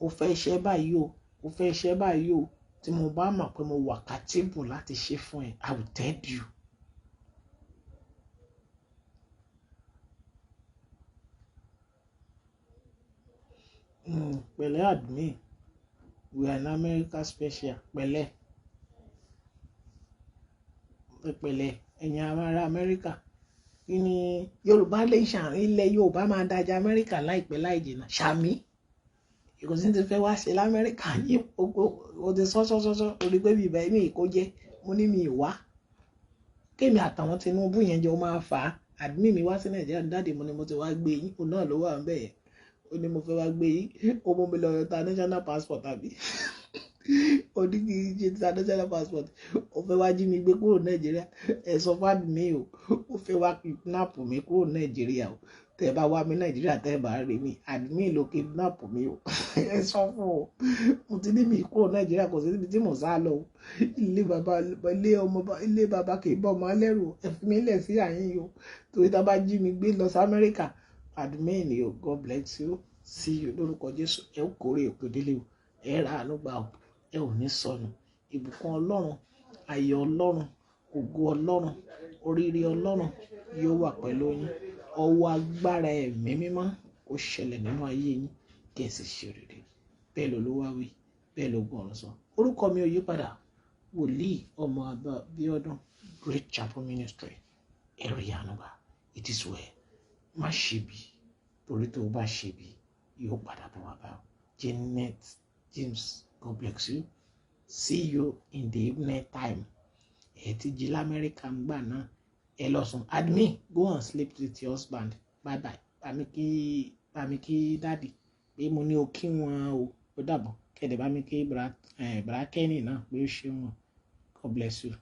o fẹ́ iṣẹ́ báyìí o fẹ́ iṣẹ́ báyìí o tí mo bá mọ̀ pé mo wà capable láti ṣe fún ẹ I will tell you. Pẹ̀lẹ́ admin we are in America special pẹ̀lẹ́ ẹ̀yin ará Amẹ́ríkà kí ni Yorùbá lè ṣàrin ilẹ̀ Yorùbá máa dájà Amẹ́ríkà láìpẹ́ láì jìnnà ṣàmì ìkòsí ti fẹ́ wá ṣe l'Amẹ́ríkà yìí o ti sọ́sọ́sọ́sọ́ orí pé bíbá mi kò jẹ́ mo ní mi wá kémi àtàwọn Tinubu yẹn jọ máa fà á admin mi wá sí Nàìjíríà dáàdì mo ni mo ti wá gbé yín òun náà ló wà ń bẹ̀ yẹn ó ní mo fẹ́ wá gbé yín ó mú mi lọ international passport àbí ó ní kí n ṣe international passport ó fẹ́ wá jí mi gbé kúrò Nàìjíríà ẹ sọ fún admin ó fẹ́ wá kidnap mi kúrò Nàìjíríà o tẹ́ bá wá mi Nàìjíríà tẹ́ bá rí mi admin ló kidnap mi o ẹ sọ fún o mo ti ní mi kúrò Nàìjíríà kò sí níbi tí mo sá lọ o ilé bàbá kì í bọ́ ọmọ alẹ́rù ẹ fi mi lẹ̀ sí àyín o torí tá bá jí mi gbé lọ sí Amẹ́ríkà admin o God bless you see you lórúkọ Jésù ẹ ó kórè òkè délé o ẹ ra àánú gbà o ẹ ò ní sọnù ìbùkún Ọlọ́run ayọ̀ Ọlọ́run ògo Ọlọ́run oríire Ọlọ́run yóò wà pẹ̀lú yín ọwọ́ agbára ẹ̀mí mímọ́ kó ṣẹlẹ̀ nínú ayé yín kí ẹ sì ṣe rere bẹ́ẹ̀ ló wá wí bẹ́ẹ̀ ló gbọ́ ọ̀rọ̀ sọ orúkọ mi ò yí padà wòlíì ọmọ Bíọ́dún Great Chapel Ministry ẹ̀rí ànúgbà it is well má ṣe bí torí tó bá ṣe bí yóò padà bọ̀ wá bá ọ Janet James God bless you see you in the evening time ẹ ti jí l'Amẹ́ríkà ń gbà náà ẹ lọ sùn admin go and sleep with your husband bye bye bàmí kí dáàdì pé mo ní o kí wọn ó dàbọ̀ kẹ̀dẹ̀ bàmí kí bra Kenny náà pé ó ṣe wọn God bless you.